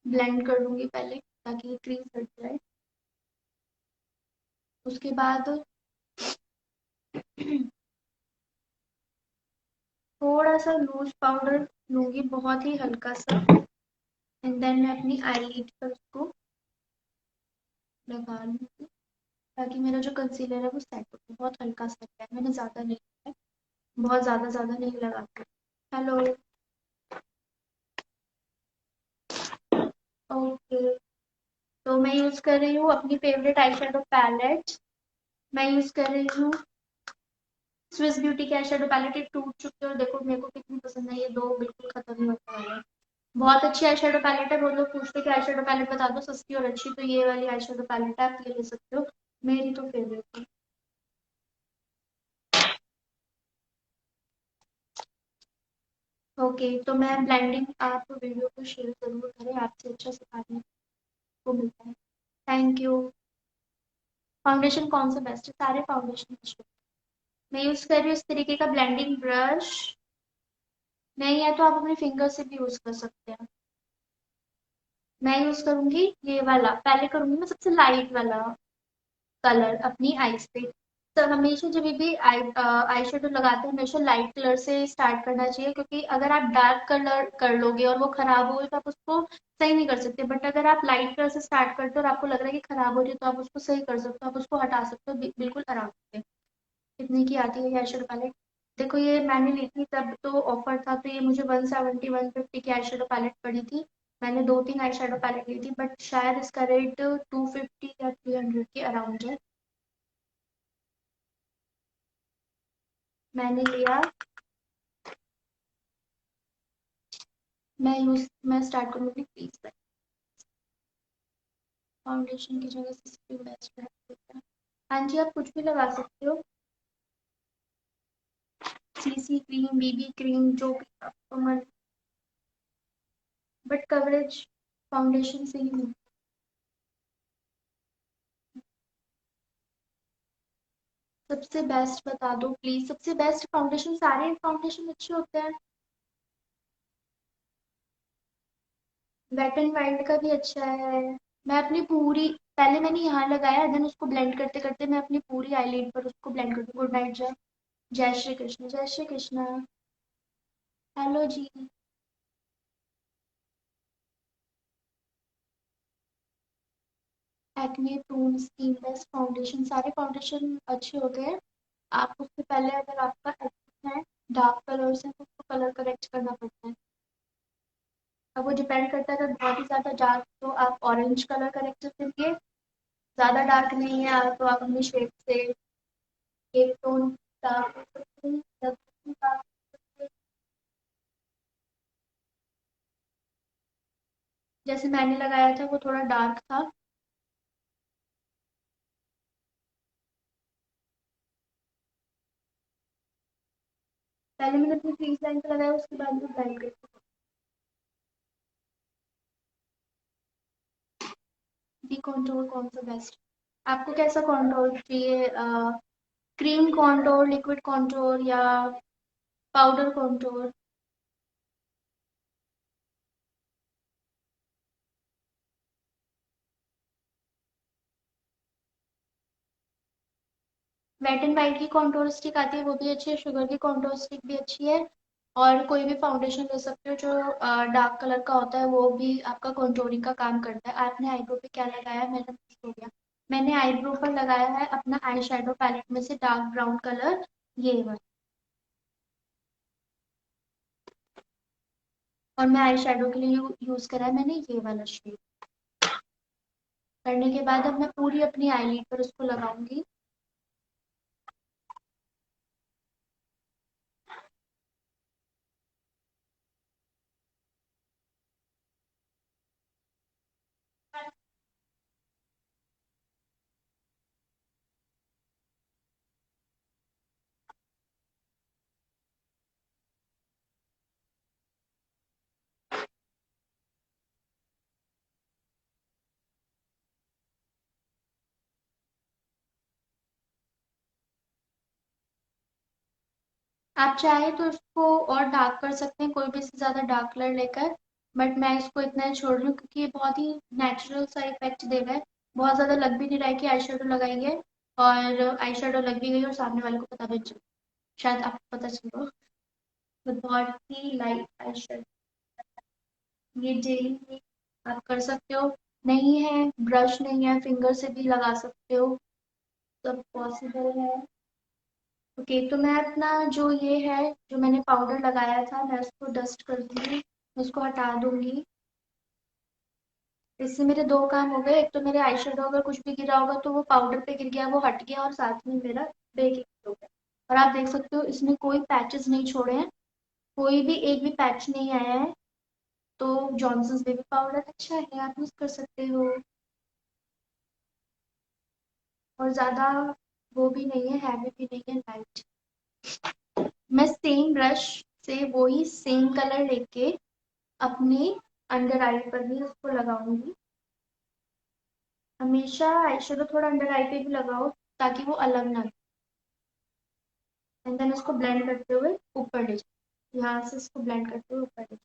ब्लेंड कर लूंगी पहले, ताकि ये क्रीज हट जाए। उसके बाद थोड़ा सा लूज पाउडर लूंगी, बहुत ही हल्का सा। एंड देन मैं अपनी आईलिड पर उसको लगा लूंगी, ताकि मेरा जो कंसीलर है वो सेट हो जाए। बहुत हल्का सा है, मैंने ज्यादा नहीं किया है, बहुत ज्यादा ज्यादा नहीं लगाती। हेलो। ओके। तो मैं यूज कर रही हूँ अपनी फेवरेट आई शेडो पैलेट। मैं यूज कर रही हूँ स्विस ब्यूटी की आई शेडो पैलेट। ये टूट चुकी है और देखो मेरे को कितनी पसंद है, ये दो बिल्कुल खत्म नहीं होने वाले हैं। बहुत अच्छी आई शेडो पैलेट है। बहुत लोग पूछते हैं कि आई शेडो पैलेट बता दो सस्ती और अच्छी, तो ये वाली आई शेडो पैलेट है, आप ये ले सकते हो। मेरी तो फेवरेट है। ओके, तो मैं ब्लेंडिंग, आप वीडियो को शेयर जरूर करें, आपसे अच्छा सिखाने को मिलता है। Thank you. फाउंडेशन कौन सा बेस्ट है? सारे फाउंडेशन अच्छे हैं। मैं यूज कर रही हूँ इस तरीके का ब्लेंडिंग ब्रश। नहीं है तो आप अपने फिंगर से भी यूज कर सकते हैं। मैं यूज करूंगी ये वाला, पहले करूंगी मैं सबसे लाइट वाला कलर अपनी आईज पे। तो हमेशा जब भी आई शेडो लगाते हैं हमेशा लाइट कलर से स्टार्ट करना चाहिए, क्योंकि अगर आप डार्क कलर कर लोगे और वो खराब हो गई तो आप उसको सही नहीं कर सकते। बट अगर आप लाइट कलर से स्टार्ट करते हो और आपको लग रहा है कि खराब हो रही है, तो आप उसको सही कर सकते हो, आप उसको हटा सकते हो बिल्कुल आराम से। कितने की आती है ये आई शेडो पैलेट? देखो ये मैंने ली थी तब तो ऑफर था, तो ये मुझे 170 150 की आई शेडो पैलेट पड़ी थी। मैंने दो तीन आई शेडो पैलेट ली थी, बट शायद इसका रेट 250 या 300 के अराउंड है। मैंने लिया। मैं स्टार्ट करूंगी प्लीज। फाउंडेशन की जगह से बेस्ट है। हाँ जी, आप कुछ भी लगा सकते हो। सीसी क्रीम, बीबी क्रीम, जो भी आपको मन। बट कवरेज फाउंडेशन से ही मिलती है। सबसे बेस्ट बता दो प्लीज, सबसे बेस्ट फाउंडेशन। सारे फाउंडेशन अच्छे होते हैं। वेट एंड वाइल्ड का भी अच्छा है। मैं अपनी पूरी, पहले मैंने यहाँ लगाया, देन उसको ब्लेंड करते करते मैं अपनी पूरी आईलिड पर उसको ब्लेंड करती हूँ। गुड नाइट जय। जय श्री कृष्ण, जय Shri Krishna. Hello ji. Acne prone skin best foundation, सारे फाउंडेशन अच्छे होते हैं। आप उससे पहले अगर आपका एक्ने है, डार्क कलर से, तो उसको कलर करेक्ट करना पड़ता है। अब वो डिपेंड करता है, अगर बहुत ही ज्यादा डार्क तो आप ऑरेंज कलर करेक्टर करिए। ज्यादा डार्क नहीं है तो आप अपनी शेड से एक टोन डार्क कर सकते हैं या दूसरी dark कर सकते हैं। जैसे मैंने लगाया था वो थोड़ा डार्क था। पहले मैंने अपनी फेस लाइन पे लगाया, उसके बाद में ब्लेंड कर। डी कॉन्टोर कौन सा बेस्ट? आपको कैसा कॉन्टोर चाहिए? क्रीम कॉन्टोर, लिक्विड कॉन्टोर, या powder contour? Wet and white की कॉन्टोर स्टिक आती है, वो भी अच्छी है। शुगर की कॉन्टोर स्टिक भी अच्छी है। और कोई भी फाउंडेशन ले सकते हो जो डार्क कलर का होता है, वो भी आपका कॉन्टोरिंग का काम करता है। आपने आईब्रो पे क्या लगाया है? मैंने मिस हो गया। मैंने आईब्रो पर लगाया है अपना आई शेडो पैलेट में से डार्क ब्राउन कलर, ये वाला। और मैं आई शेडो के लिए यूज करा है मैंने ये वाला शेड। करने के बाद अब मैं पूरी अपनी आईलिड पर उसको लगाऊंगी। आप चाहे तो इसको और डार्क कर सकते हैं, कोई भी इससे ज्यादा डार्क कलर लेकर, बट मैं इसको इतना ही छोड़ रही हूँ क्योंकि ये बहुत ही नेचुरल सा इफेक्ट दे रहा है। बहुत ज्यादा लग भी नहीं रहा है कि आई शेडो लगाई है, और आई शेडो लग भी गई और सामने वाले को पता भी नहीं चला, शायद आपको पता चलो। तो बहुत ही लाइट आई शेडो, ये डेली आप कर सकते हो। नहीं है, ब्रश नहीं है, फिंगर से भी लगा सकते हो, सब पॉसिबल है। ओके, तो मैं अपना जो ये है, जो मैंने पाउडर लगाया था, मैं उसको डस्ट कर दूंगी, उसको हटा दूंगी। इससे मेरे दो काम हो गए, एक तो मेरे आई शेडो अगर कुछ भी गिरा होगा तो वो पाउडर पे गिर गया, वो हट गया, और साथ में मेरा बेकिंग हो गया। और आप देख सकते हो इसमें कोई पैचेस नहीं छोड़े हैं, कोई भी एक भी पैच नहीं आया है। तो जॉनसन्स बेबी पाउडर अच्छा है, आप यूज कर सकते हो। और ज्यादा वो भी नहीं है, हैवी भी नहीं है, लाइट। मैं सेम ब्रश से वही सेम कलर लेके अपनी अंडर आई पर भी उसको लगाऊंगी। हमेशा आई शेडो थोड़ा अंडर आई पे भी लगाओ ताकि वो अलग ना, एंड देन इसको ब्लेंड करते हुए ऊपर ले जाओ, यहाँ से इसको ब्लेंड करते हुए ऊपर ले जाओ।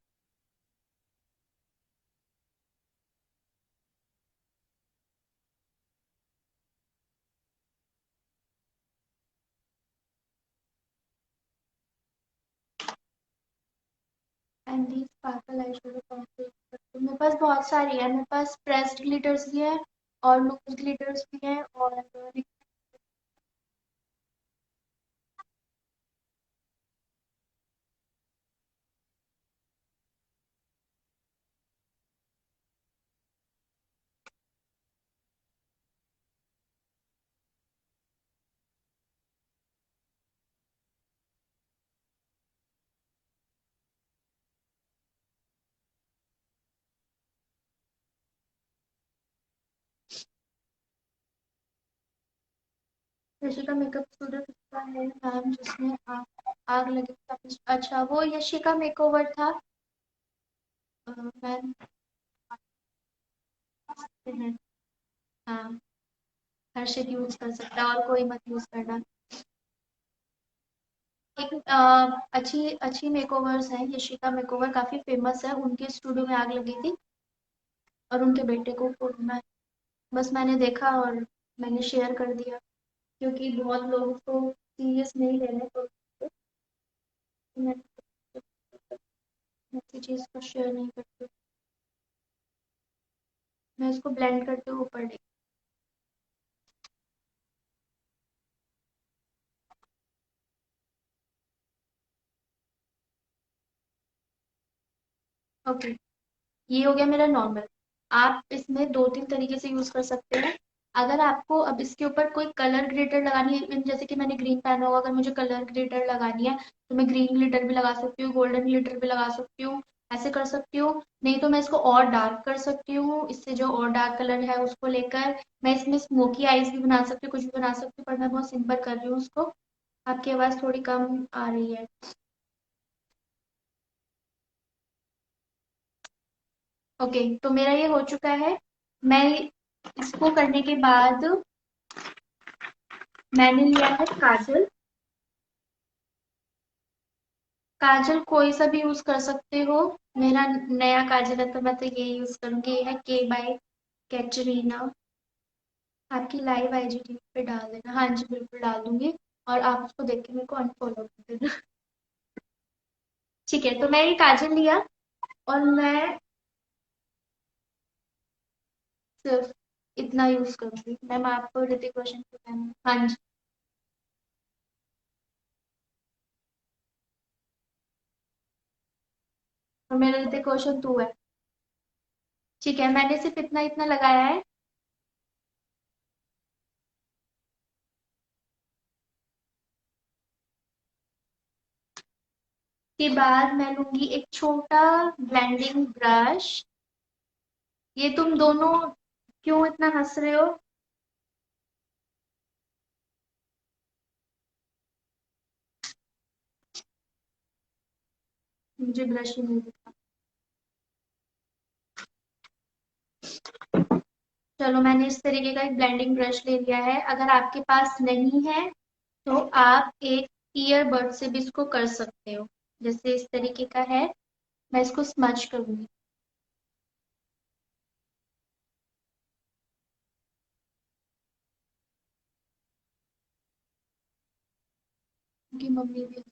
And the sparkle eye shadow complete, मेरे पास बहुत सारी है, मेरे पास प्रेस्ड ग्लिटर्स भी है और लूज ग्लिटर्स भी है, और यशिका मेकअप स्टूडियो किसका है मैम, जिसमें आग लगी था? अच्छा, वो यशिका मेकओवर था। मैम हैं, हाँ, हर्षित यूज कर सकता है, और कोई मत यूज करना। एक अच्छी अच्छी मेकओवर्स हैं, यशिका मेकओवर काफी फेमस है, उनके स्टूडियो में आग लगी थी और उनके बेटे को कोरोना है। बस मैंने देखा और मैंने शेयर कर दिया, क्योंकि बहुत लोग उसको सीरियस नहीं ले रहे, तो मैं ऐसी चीज को शेयर नहीं करती। मैं इसको ब्लेंड करते हुए ऊपर ले। ओके, ये हो गया मेरा नॉर्मल। आप इसमें दो तीन तरीके से यूज कर सकते हैं। अगर आपको अब इसके ऊपर कोई कलर ग्लिटर लगानी है, जैसे कि मैंने ग्रीन पहना हुआ, अगर मुझे कलर ग्लिटर लगानी है तो मैं ग्रीन ग्लिटर भी लगा सकती हूँ, गोल्डन ग्लिटर भी लगा सकती हूँ, ऐसे कर सकती हूँ। नहीं तो मैं इसको और डार्क कर सकती हूँ, इससे जो और डार्क कलर है उसको लेकर मैं इसमें स्मोकी आईज भी बना सकती हूँ, कुछ भी बना सकती हूँ, पर मैं बहुत सिंपल कर रही हूँ उसको। आपकी आवाज थोड़ी कम आ रही है। ओके, तो मेरा ये हो चुका है। मैं इसको करने के बाद मैंने लिया है काजल। काजल कोई सा भी यूज कर सकते हो, मेरा नया काजल है तो मैं तो ये यूज करूंगी, ये है के बाय कैटरीना। आपकी लाइव आईजीटीवी पे डाल देना, हाँ जी बिल्कुल डाल दूंगी, और आप उसको देख के मेरे को अनफॉलो कर देना। ठीक है, तो मैं ये काजल लिया और मैं सिर्फ इतना यूज करूंगी। मैम आपको ऋतिक रोशन को कहना, हाँ जी। और मेरा ऋतिक रोशन तू है। ठीक है, मैंने सिर्फ इतना इतना लगाया है। के बाद मैं लूंगी एक छोटा ब्लेंडिंग ब्रश। ये तुम दोनों क्यों इतना हंस रहे हो? मुझे ब्रश ही नहीं दिखा। चलो, मैंने इस तरीके का एक ब्लेंडिंग ब्रश ले लिया है। अगर आपके पास नहीं है तो आप एक ईयरबड से भी इसको कर सकते हो। जैसे इस तरीके का है, मैं इसको स्मच करूंगी। क्योंकि मम्मी भी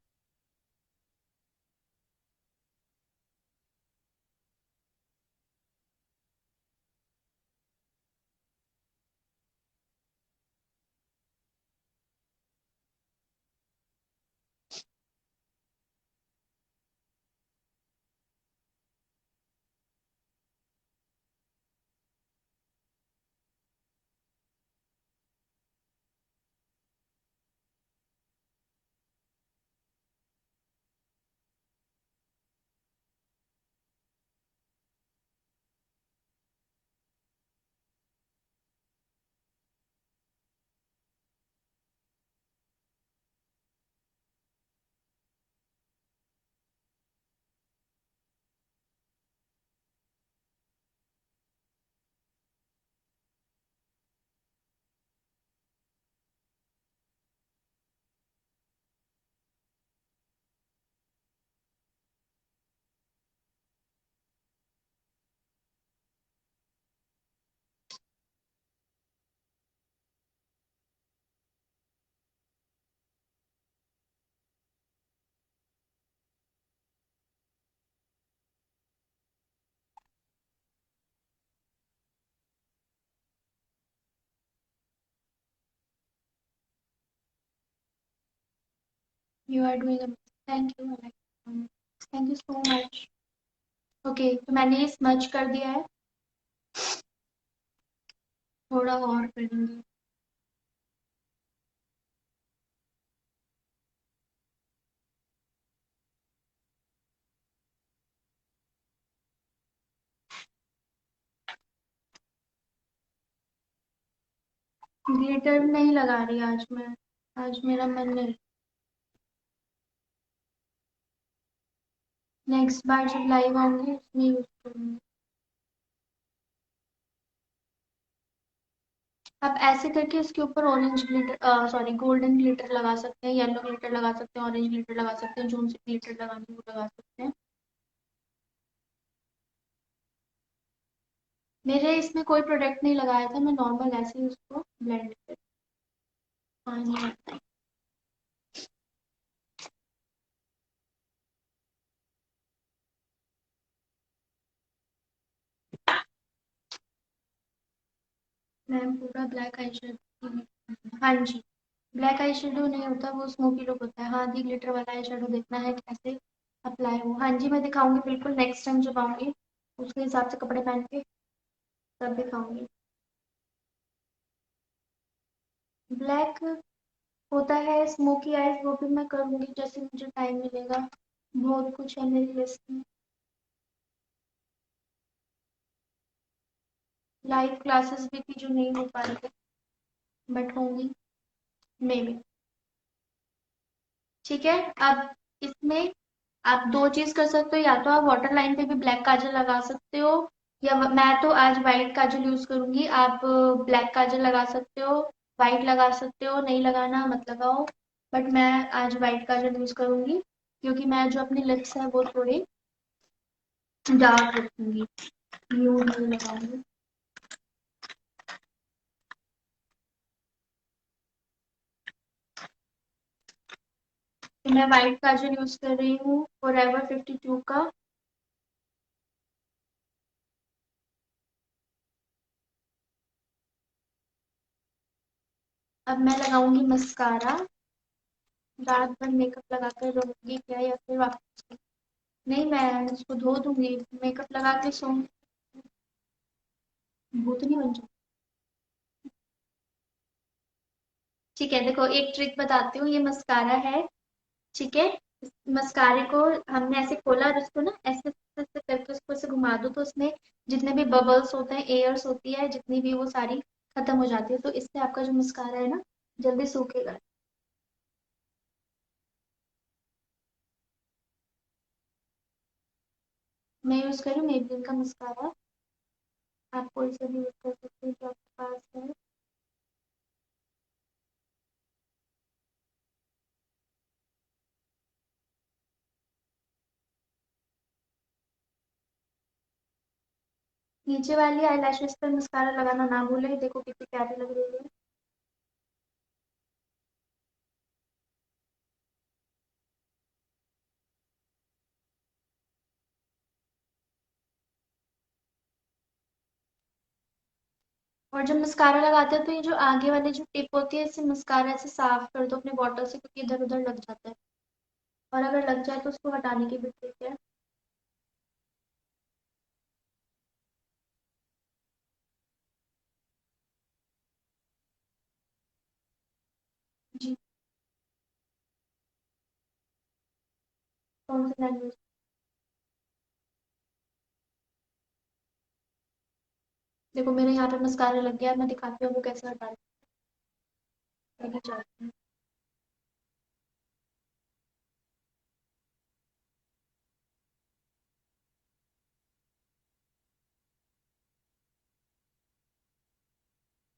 you are doing, thank you, thank you so much. Okay, तो मैंने ये स्मच कर दिया है, थोड़ा और करूंगी। ग्लिटर नहीं लगा रही आज मैं, आज मेरा मन नहीं। नेक्स्ट बार जब लाइव आऊंगी उसमें यूज करूंगी। आप ऐसे करके इसके ऊपर orange glitter, sorry golden glitter लगा सकते हैं, येलो ग्लिटर लगा सकते हैं, ऑरेंज ग्लिटर लगा सकते हैं, जो से ग्लिटर लगानी है वो लगा सकते हैं। मेरे इसमें कोई प्रोडक्ट नहीं लगाया था, मैं नॉर्मल ऐसे ही उसको ब्लेंड कर पानी आता है। मैम पूरा ब्लैक आई शेडो, हाँ जी। ब्लैक आई शेडो नहीं होता, वो स्मोकी लुक होता है। हाँ दी ग्लिटर वाला आई शेडो देखना है कैसे अप्लाई हो, हाँ जी मैं दिखाऊंगी बिल्कुल, नेक्स्ट टाइम जब आऊंगी उसके हिसाब से कपड़े पहन के तब दिखाऊंगी। ब्लैक होता है स्मोकी आईज, वो भी मैं करूंगी जैसे मुझे टाइम मिलेगा, बहुत कुछ है मेरी लिस्ट में। लाइव क्लासेस भी थी जो नहीं हो पा रही थी, बट होंगी मे बी। ठीक है, अब इसमें आप दो चीज कर सकते हो, या तो आप वाटर लाइन पे भी ब्लैक काजल लगा सकते हो, या मैं तो आज वाइट काजल यूज करूंगी, आप ब्लैक काजल लगा सकते हो, वाइट लगा सकते हो, नहीं लगाना मत लगाओ। बट मैं आज वाइट काजल यूज करूंगी क्योंकि मैं जो अपनी लिप्स है वो थोड़ी डार्क रखूंगी, न्यूड नहीं लगाऊंगी। तो मैं वाइट काजल यूज कर रही हूँ फॉरएवर 52 का। अब मैं लगाऊंगी मस्कारा, रात भर मेकअप लगा कर रहूंगी क्या, या फिर वापस? नहीं, मैं उसको धो दूंगी, मेकअप लगा के सो, भूतनी बन जाऊँ। ठीक है, देखो एक ट्रिक बताती हूँ, ये मस्कारा है, ठीक है। इस मस्कारे को हमने ऐसे खोला और उसको ना ऐसे ऐसे ऐसे करके उसको ऐसे घुमा दो, तो उसमें जितने भी बबल्स होते हैं, एयर्स होती है जितनी भी, वो सारी खत्म हो जाती है, तो इससे आपका जो मस्कारा है ना जल्दी सूखेगा। मैं यूज करूँ मेबलिन का मस्कारा, आप कोई सा भी यूज कर सकते हो जो आपके पास है। नीचे वाली आईलैशेस पे मस्कारा लगाना ना भूले, देखो कितनी प्यारी लग रही है। और जब मस्कारा लगाते हैं तो ये जो आगे वाली जो टिप होती है, इसे मस्कारा से साफ कर दो अपने बॉटल से, क्योंकि इधर उधर लग जाता है। और अगर लग जाए तो उसको हटाने की भी ट्रिक है। जी। कौन सी लैंग्वेज? देखो मेरे यहाँ पे मस्कारा लग गया है, मैं दिखाती हूँ वो कैसे हटाना है। नहीं चाहती हूँ।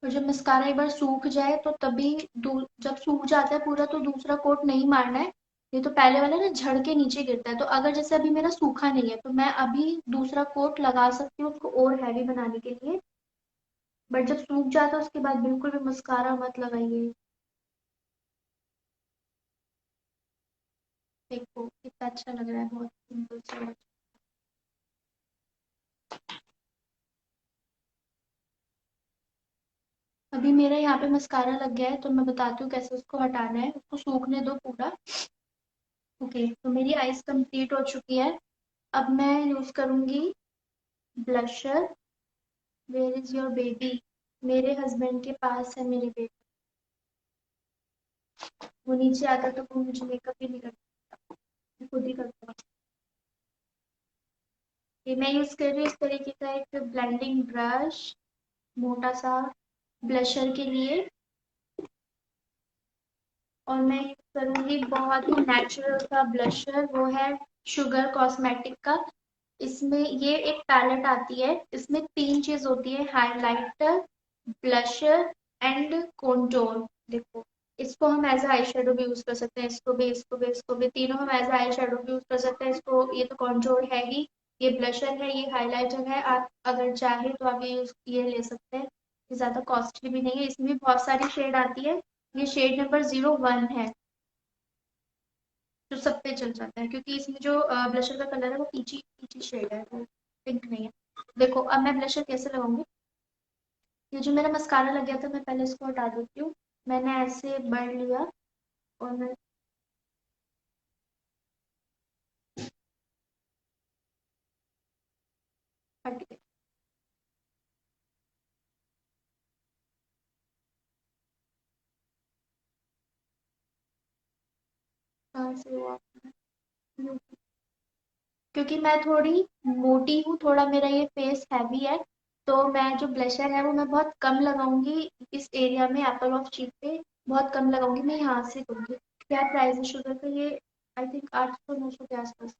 और जब मस्कारा एक बार सूख जाए तो तभी जब सूख जाता है पूरा तो दूसरा कोट नहीं मारना है। ये तो पहले वाला ना झड़ के नीचे गिरता है, तो अगर जैसे अभी मेरा सूखा नहीं है तो मैं अभी दूसरा कोट लगा सकती हूँ उसको और हैवी बनाने के लिए। बट जब सूख जाता है उसके बाद बिल्कुल भी मस्कारा मत लगाइए। देखो कितना अच्छा लग रहा है, बहुत सिंपल सा। अभी मेरा यहाँ पे मस्कारा लग गया है तो मैं बताती हूँ कैसे उसको हटाना है, उसको सूखने दो पूरा। ओके, तो मेरी आइज कंप्लीट हो चुकी है। अब मैं यूज करूंगी blusher. Where is your baby? मेरे हस्बैंड के पास है मेरी बेटी। वो नीचे आता तो वो मुझे मेकअप ही नहीं करता, मैं खुद ही करता हूँ। ये मैं यूज कर रही हूँ इस तरीके का एक ब्लेंडिंग ब्रश, मोटा सा, ब्लशर के लिए। और मैं यूज करूंगी बहुत ही नेचुरल सा ब्लशर, वो है शुगर कॉस्मेटिक का। इसमें ये एक पैलेट आती है, इसमें तीन चीज होती है, हाइलाइटर, ब्लशर एंड कंटूर। देखो इसको हम एज आई शेडो भी यूज कर सकते हैं, इसको भी तीनों हम एज आई शेडो भी यूज कर सकते हैं। इसको ये तो कंटूर है ही, ये ब्लशर है, ये हाइलाइटर है। आप अगर चाहे तो आप ये ले सकते हैं, ये ज्यादा कॉस्टली भी नहीं है। इसमें भी बहुत सारी शेड आती है, ये शेड नंबर 01 है जो सब पे चल जाता है, क्योंकि इसमें जो ब्लशर का कलर है वो पीची पीची शेड है, वो पिंक नहीं है। देखो अब मैं ब्लशर कैसे लगाऊंगी। ये जो मेरा मस्कारा लग गया था मैं पहले इसको हटा देती हूँ। मैंने ऐसे बढ़ लिया और मैं हट गई। कहाँ से हुआ? यूं। क्योंकि मैं थोड़ी मोटी हूँ, थोड़ा मेरा ये फेस हैवी है, तो मैं जो ब्लशर है वो मैं बहुत कम लगाऊंगी इस एरिया में, एप्पल ऑफ चीक पे बहुत कम लगाऊंगी। मैं यहाँ से करूंगी। क्या प्राइस है शुगर का? ये आई थिंक 800-900 के आसपास।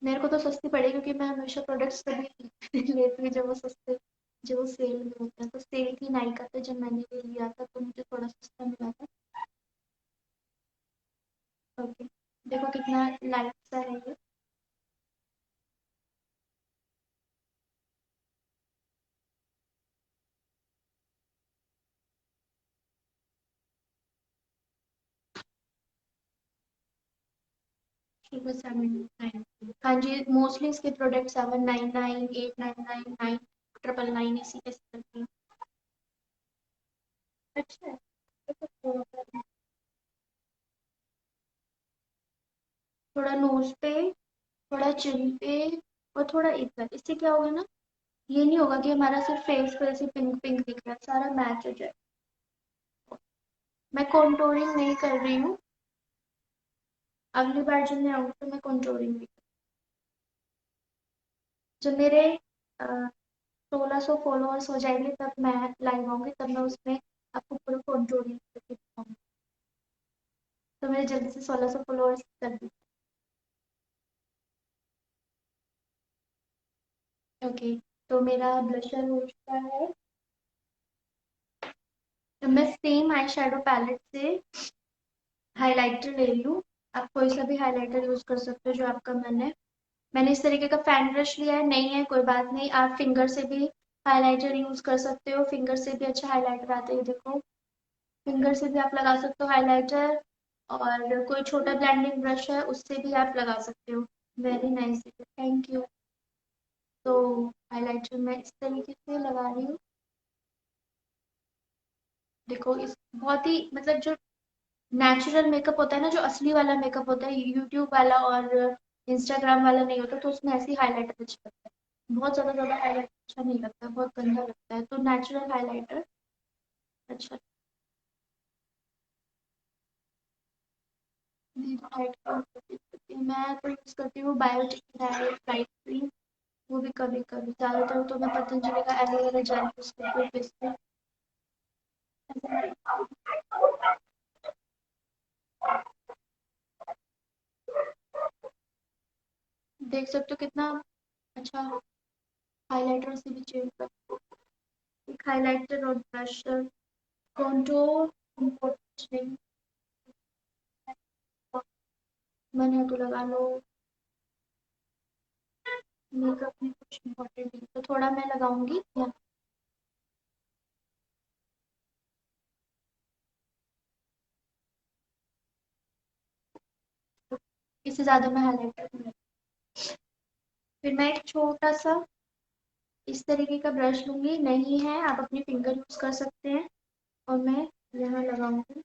मेरे को तो सस्ती पड़ी क्योंकि मैं हमेशा प्रोडक्ट्स तभी लेती हूँ जब वो सस्ते, जो सेल में होता है। तो सेल थी नाइका पे जब मैंने ये लिया था तो मुझे थोड़ा सस्ता मिला था। ओके, देखो कितना लाइट सा है ये। सुपर 799। हाँ जी, मोस्टली इसके प्रोडक्ट 799, 899, 999 इसी के चलते हैं। अच्छा है। तो थोड़ा नोज पे, थोड़ा चिन पे, और थोड़ा इधर। इससे क्या होगा ना, ये नहीं होगा कि हमारा सिर्फ फेस पे ऐसे पिंक पिंक दिख रहा है, सारा मैच हो जाए। मैं कॉन्टोरिंग नहीं कर रही हूँ, अगली बार जब मैं आऊंगी तो मैं कॉन्टोरिंग भी। जब मेरे 1600 फॉलोअर्स हो जाएंगे तब मैं लाइव आऊंगी, तब मैं उसमें आपको पूरा कॉन्टोरिंग करके दिखाऊंगी। तो मेरे जल्दी से 1600 फॉलोअर्स कर दी। ओके, तो मेरा ब्लशर हो चुका है। तो मैं सेम आई शेडो पैलेट से हाइलाइटर ले रही हूँ। आप कोई सा भी हाइलाइटर यूज कर सकते हो जो आपका मन है। मैंने इस तरीके का फैन ब्रश लिया है, नहीं है कोई बात नहीं, आप फिंगर से भी हाइलाइटर यूज कर सकते हो, फिंगर से भी अच्छा हाइलाइटर आता है, देखो फिंगर से भी आप लगा सकते हो हाइलाइटर। और कोई छोटा ब्लेंडिंग ब्रश है उससे भी आप लगा सकते हो। Very nice, thank you. तो हाइलाइटर मैं इस तरीके से लगा रही हूँ, देखो इस बहुत ही मतलब जो नेचुरल मेकअप होता है ना, जो असली वाला मेकअप होता है, यूट्यूब वाला और इंस्टाग्राम वाला नहीं होता, तो उसमें ऐसे ही हाईलाइटर अच्छा लगता है। बहुत ज्यादा ज्यादा हाईलाइटर अच्छा नहीं लगता, बहुत गंदा लगता है, तो नेचुरल हाईलाइटर अच्छा। मैं तो यूज करती हूँ बायोटिक ब्राइट क्रीम, वो भी कभी कभी, ज्यादातर तो मैं पतंजलि का एलोवेरा जेल यूज करती हूँ फेस पे। देख सकते हो कितना अच्छा हाइलाइटर से भी चेंज कर, एक हाइलाइटर और ब्रश, कॉन्टोर कुछ नहीं, मन है तो लगा लो, मेकअप में कुछ इम्पोर्टेंट नहीं, तो थोड़ा मैं लगाऊंगी या इससे ज्यादा मैं हाईलाइटर नहीं। फिर मैं एक छोटा सा इस तरीके का ब्रश लूंगी, नहीं है आप अपनी फिंगर यूज कर सकते हैं, और मैं यहाँ लगाऊंगी।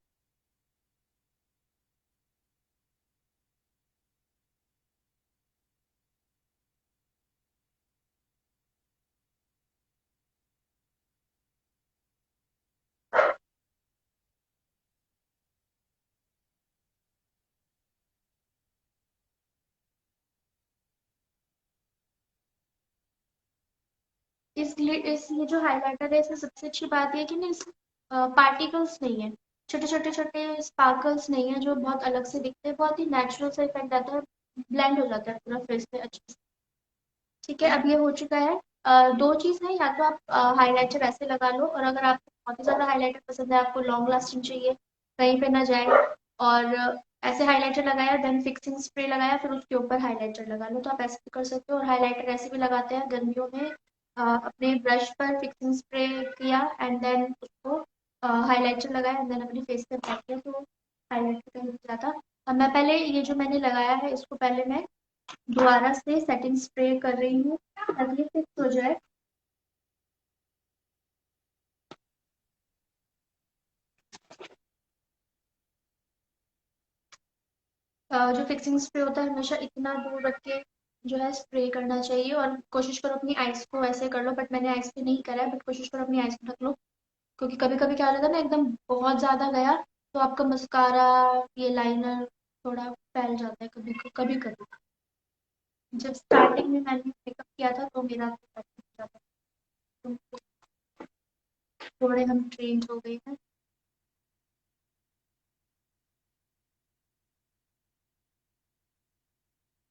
इस ये जो हाइलाइटर है, इसमें सबसे अच्छी बात ये है कि ना, इस पार्टिकल्स नहीं है, छोटे छोटे छोटे स्पार्कल्स नहीं है जो बहुत अलग से दिखते हैं, बहुत ही नेचुरल सा इफेक्ट आता है, ब्लेंड हो जाता है पूरा फेस पे अच्छे से। ठीक है, अब ये हो चुका है। दो चीज है, या तो आप हाइलाइटर ऐसे लगा लो, और अगर आपको बहुत ही ज्यादा हाइलाइटर पसंद है, आपको लॉन्ग लास्टिंग चाहिए, कहीं पे ना जाए, और ऐसे हाइलाइटर लगाया, देन फिक्सिंग स्प्रे लगाया, फिर उसके ऊपर हाइलाइटर लगा लो, तो आप ऐसे भी कर सकते हो। और हाइलाइटर ऐसे भी लगाते हैं गर्मियों में, अपने ब्रश पर फिक्सिंग स्प्रे किया एंड देन उसको हाइलाइटर लगाया एंड देन अपने फेस पे अप्लाई किया, तो हाइलाइटर का यूज जाता। अब मैं पहले ये जो मैंने लगाया है, इसको पहले मैं दोबारा से सेटिंग स्प्रे कर रही हूँ ताकि ये फिक्स हो जाए। जो फिक्सिंग स्प्रे होता है हमेशा इतना दूर रख के जो है स्प्रे करना चाहिए, और कोशिश करो अपनी आइज को ऐसे कर लो, बट मैंने आइज पे नहीं करा है, बट कोशिश करो अपनी आइज को ढक लो, क्योंकि कभी कभी क्या हो जाता है ना, एकदम बहुत ज्यादा गया तो आपका मस्कारा, ये लाइनर थोड़ा फैल जाता है कभी कभी कभी। जब स्टार्टिंग में मैंने मेकअप किया था तो मेरा तो ऐसे हो जाता था, तो थोड़े हम ट्रेन हो गए हैं।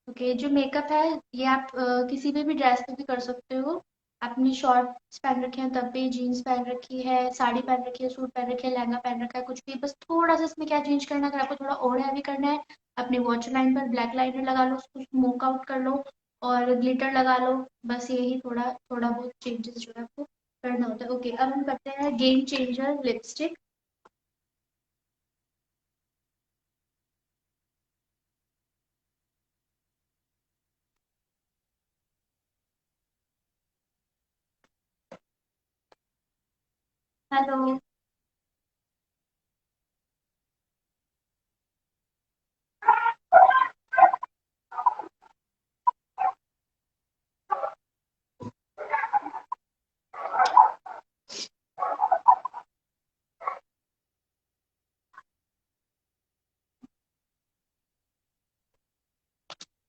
ओके, जो मेकअप है ये आप किसी भी ड्रेस पे भी कर सकते हो। आपने शॉर्ट्स पहन रखे हैं तब भी, जीन्स पहन रखी है, साड़ी पहन रखी है, सूट पहन रखी है, लहंगा पहन रखा है, कुछ भी, बस थोड़ा सा इसमें क्या चेंज करना है, अगर आपको थोड़ा और हैवी करना है, अपने वॉच लाइन पर ब्लैक लाइनर लगा लो, उसको स्मोक आउट कर लो, और ग्लिटर लगा लो, बस यही थोड़ा थोड़ा बहुत चेंजेस जो है आपको करना होता है। ओके, अब हम करते हैं game changer lipstick. Hello.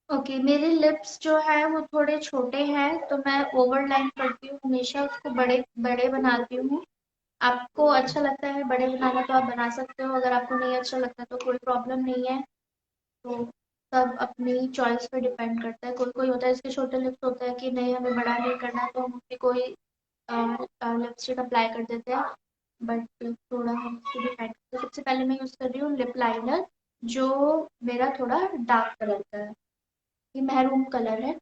Okay, मेरे लिप्स जो है वो थोड़े छोटे हैं, तो मैं ओवर लाइन करती हूँ हमेशा, उसको बड़े बड़े बनाती हूँ। आपको अच्छा लगता है बड़े बनाना तो आप बना सकते हो, अगर आपको नहीं अच्छा लगता तो कोई प्रॉब्लम नहीं है। तो सब अपनी चॉइस पे डिपेंड करता है, कोई कोई होता है इसके छोटे लिप्स होता है कि नहीं हमें बड़ा नहीं करना, तो हम उसकी कोई लिपस्टिक अप्लाई कर देते हैं, बट थोड़ा हम उसको डिपेंड करते हैं। सबसे पहले मैं यूज कर रही हूँ लिप लाइनर, जो मेरा थोड़ा डार्क कलर का है। ये मैरून कलर है।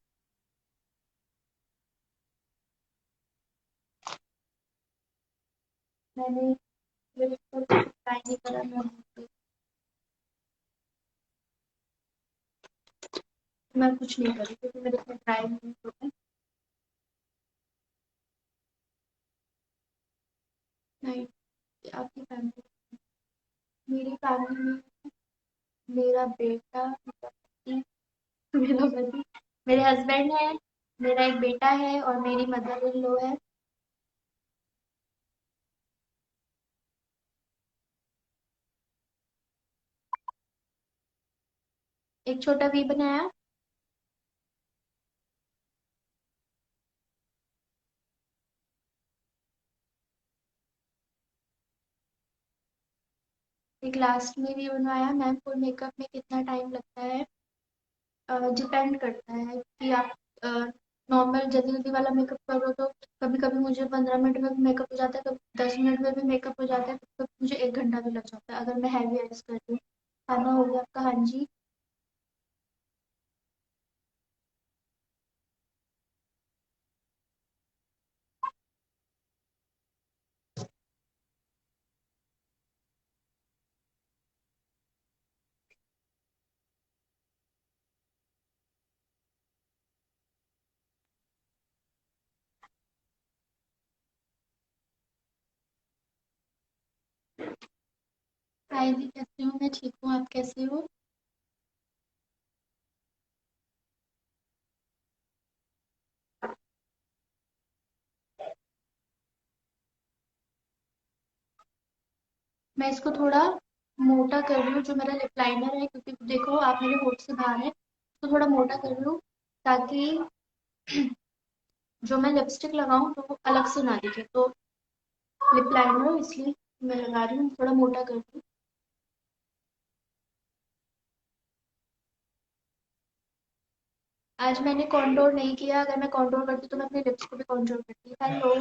मैंने बिल्कुल ट्राई नहीं करा। मैं कुछ नहीं करी क्योंकि मेरे इसमें ट्राई नहीं होता। नहीं, आपकी फैमिली, मेरी फैमिली में मेरा बेटा, मेरा पति, मेरा पति, मेरे हस्बैंड है, मेरा एक बेटा है और मेरी मदर इन लॉ है। एक छोटा वी बनाया। एक लास्ट में भी बनवाया। मैम फुल मेकअप में कितना टाइम लगता है? डिपेंड करता है कि आप नॉर्मल जल्दी जल्दी वाला मेकअप करो तो कभी कभी मुझे 15 मिनट में भी मेकअप हो जाता है, कभी 10 मिनट में भी मेकअप हो जाता है, कभी कभी मुझे 1 घंटा भी लग जाता है अगर मैं हैवी आइज कर रही हूँ। खाना हो गया आपका? हाँ जी। हाय जी, कैसे हो? मैं ठीक हूँ, आप कैसे हो? मैं इसको थोड़ा मोटा कर रही हूँ, जो मेरा लिप लाइनर है, क्योंकि देखो आप मेरे होठ से बाहर है, तो थोड़ा मोटा कर रही हूँ ताकि जो मैं लिपस्टिक लगाऊं तो वो अलग से ना दिखे। तो लिप लाइनर इसलिए मैं लगा रही हूँ, थोड़ा मोटा कर रही हूँ। आज मैंने कॉन्टोर नहीं किया, अगर मैं कॉन्टोर करती तो मैं अपने लिप्स को भी कॉन्टोर करती। हेलो।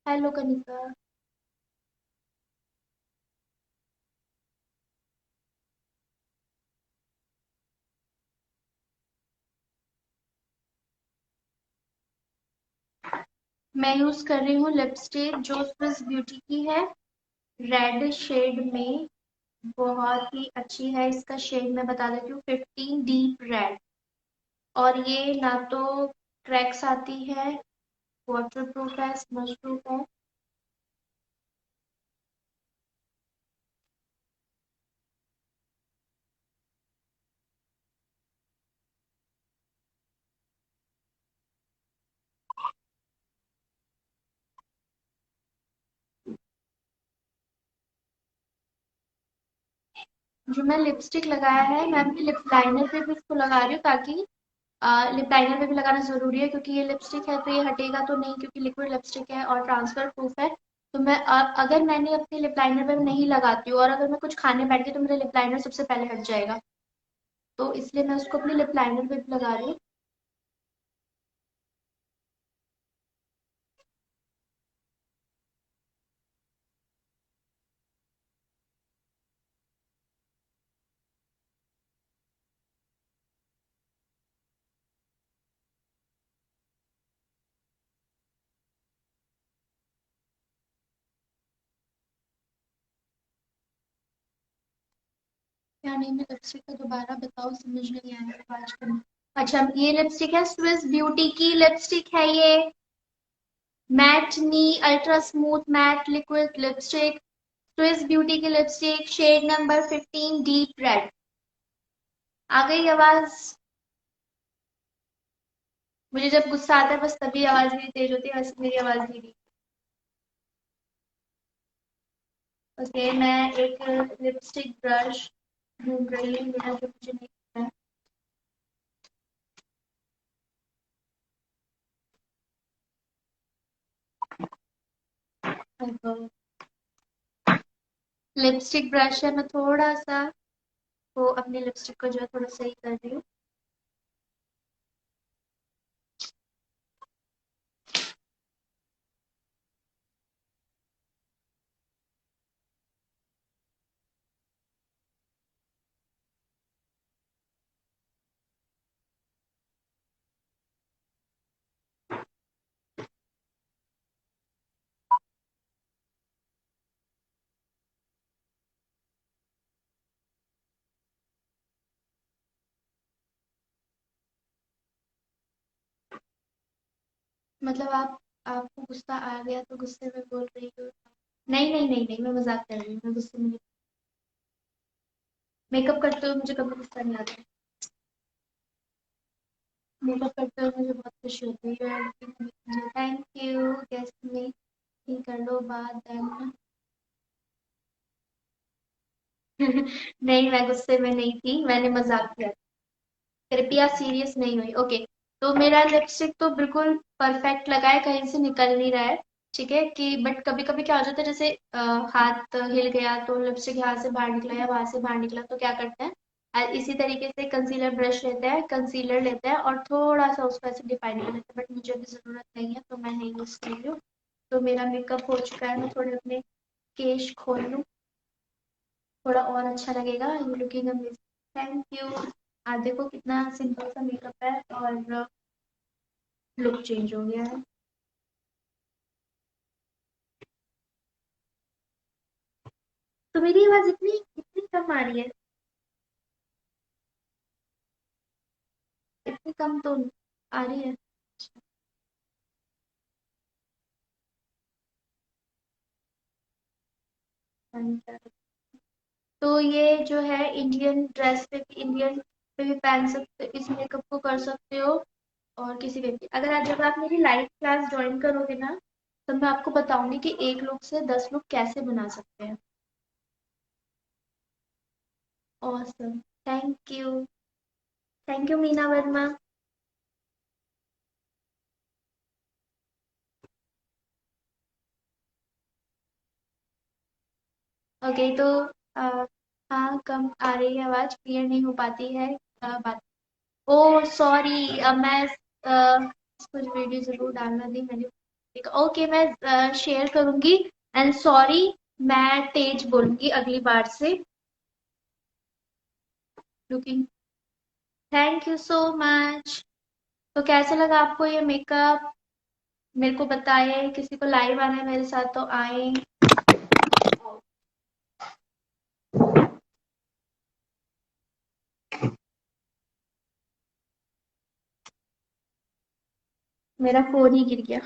हेलो कनिका। मैं यूज कर रही हूँ लिपस्टिक जो स्विस ब्यूटी की है, रेड शेड में। बहुत ही अच्छी है। इसका शेड मैं बता देती हूँ, 15 डीप रेड। और ये ना तो क्रैक्स आती है, वाटर प्रूफ है, स्मज प्रूफ है। जो मैं लिपस्टिक लगाया है मैं अपने लिप लाइनर पे भी इसको लगा रही हूँ, ताकि लिप लाइनर पे भी लगाना जरूरी है, क्योंकि ये लिपस्टिक है तो ये हटेगा तो नहीं, क्योंकि लिक्विड लिपस्टिक है और ट्रांसफर प्रूफ है। तो मैं अगर मैंने अपने लिप लाइनर पे नहीं लगाती हूँ और अगर मैं कुछ खाने बैठ गई तो मेरा लिप लाइनर सबसे पहले हट जाएगा। तो इसलिए मैं उसको अपने लिप लाइनर पे भी लगा रही हूँ। क्या नेम है लिपस्टिक का? दोबारा बताओ, समझ नहीं आया आज का। अच्छा, ये लिपस्टिक है, स्विस ब्यूटी की लिपस्टिक है ये। मैट नी ultra smooth matte liquid lipstick, Swiss beauty की lipstick, shade number 15 deep red. आ गई आवाज? मुझे जब गुस्सा आता है बस तभी आवाज मेरी तेज होती है, वैसे मेरी आवाज धीमी। ओके, मैं एक लिपस्टिक ब्रश ढूंढ रही हूँ, मेरा जो मुझे नहीं पता है। लिपस्टिक ब्रश है, मैं थोड़ा सा वो अपनी लिपस्टिक को जो है थोड़ा सही कर रही हूँ। मतलब आप आपको गुस्सा आ गया तो गुस्से में बोल रही हो? नहीं नहीं नहीं नहीं, मैं मजाक कर रही हूँ, मैं गुस्से में नहीं। मेकअप करते हुए मुझे कभी गुस्सा नहीं आता। मेकअप करते हुए मुझे बहुत खुशी होती है। थैंक यू, गेस्ट में ही कर लो बात देन। नहीं, मैं गुस्से में नहीं थी, मैंने मजाक किया। कृपया सीरियस नहीं हुई। ओके। तो मेरा लिपस्टिक तो बिल्कुल परफेक्ट लगा है, कहीं से निकल नहीं रहा है। ठीक है कि बट कभी कभी क्या हो जाता है, जैसे हाथ हिल गया तो लिपस्टिक यहाँ से बाहर निकला या वहां से बाहर निकला, तो क्या करते हैं, इसी तरीके से कंसीलर ब्रश लेते हैं, कंसीलर लेते हैं और थोड़ा सा उसको ऐसे डिफाइन कर लेते हैं, बट मुझे अभी जरूरत नहीं है तो मैं नहीं यूज कर रही हूँ। तो मेरा मेकअप हो चुका है, मैं थोड़े अपने केश खोल लूँ, थोड़ा और अच्छा लगेगा। You looking amazing. Thank you. आज देखो कितना सिंपल सा मेकअप है और लुक चेंज हो गया है। तो मेरी आवाज इतनी इतनी कम आ रही है? इतनी कम तो आ रही है? अच्छा। तो ये जो है इंडियन ड्रेस पे भी, इंडियन पे भी पहन सकते, इस मेकअप को कर सकते हो। और किसी पे भी, अगर आज जब आप मेरी लाइव क्लास ज्वाइन करोगे ना, तो मैं आपको बताऊंगी कि एक लुक से 10 लुक कैसे बना सकते हैं। Awesome. Thank you. Thank you Meena Verma. Okay. तो अ, हाँ, कम आ रही है आवाज, क्लियर नहीं हो पाती है बात। ओ सॉरी, अब मैं कुछ वीडियो जरूर डालना दी मैंने। ठीक, ओके, मैं शेयर करूंगी। एंड सॉरी, मैं तेज बोलूंगी अगली बार से। Looking. Thank you so much. तो कैसे लगा आपको ये मेकअप? मेरे को बताए, किसी को लाइव आना है मेरे साथ तो आए। मेरा फोन ही गिर गया।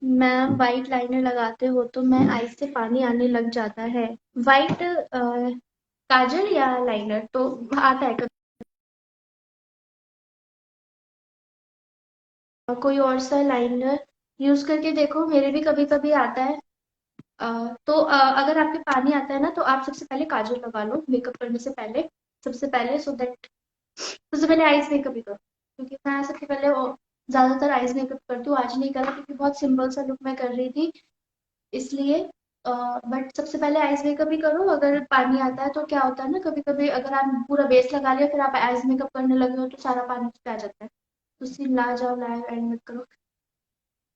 मैम, वाइट लाइनर लगाते हो तो मैं आईज से पानी आने लग जाता है। वाइट काजल या लाइनर तो आता है कभी। कोई और सा लाइनर यूज करके देखो, मेरे भी कभी कभी आता है। तो अगर आपके पानी आता है ना, तो आप सबसे पहले काजल लगा लो मेकअप करने से पहले। सबसे पहले, सो दैट सबसे पहले आईज मेकअप ही करो, क्योंकि मैं सबसे पहले ज्यादातर आईज मेकअप करती हूँ। आज नहीं करा क्योंकि बहुत सिंपल सा लुक मैं कर रही थी, इसलिए। बट सबसे पहले आईज मेकअप ही करो। अगर पानी आता है तो क्या होता है ना, कभी कभी अगर आप पूरा बेस लगा लिया फिर आप आईज मेकअप करने लगे हो तो सारा पानी उस पे आ जाता है। तो उससे ला जाओ, लाइव एंड मत करो।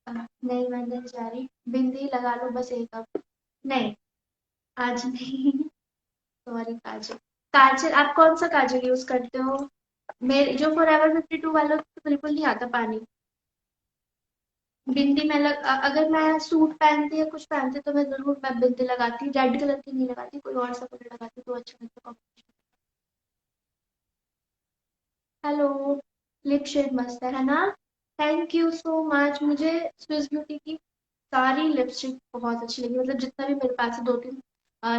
नहीं, मैं नहीं जा रही, बिंदी लगा लो बस एक अब। नहीं, आज नहीं। सॉरी काजल। काजल, आप कौन सा काजल यूज करते हो? मेरे जो Forever 52 वाला तो बिल्कुल नहीं आता पानी। बिंदी में अगर मैं सूट पहनती या कुछ पहनती तो मैं बिंदी लगाती, रेड कलर की नहीं लगाती, कोई और सा कलर लगाती तो अच्छा लगता। हेलो। लिप शेड मस्त है ना? Thank you so much. मुझे स्विस ब्यूटी की सारी लिपस्टिक बहुत अच्छी लगी, मतलब जितना भी मेरे पास दो तीन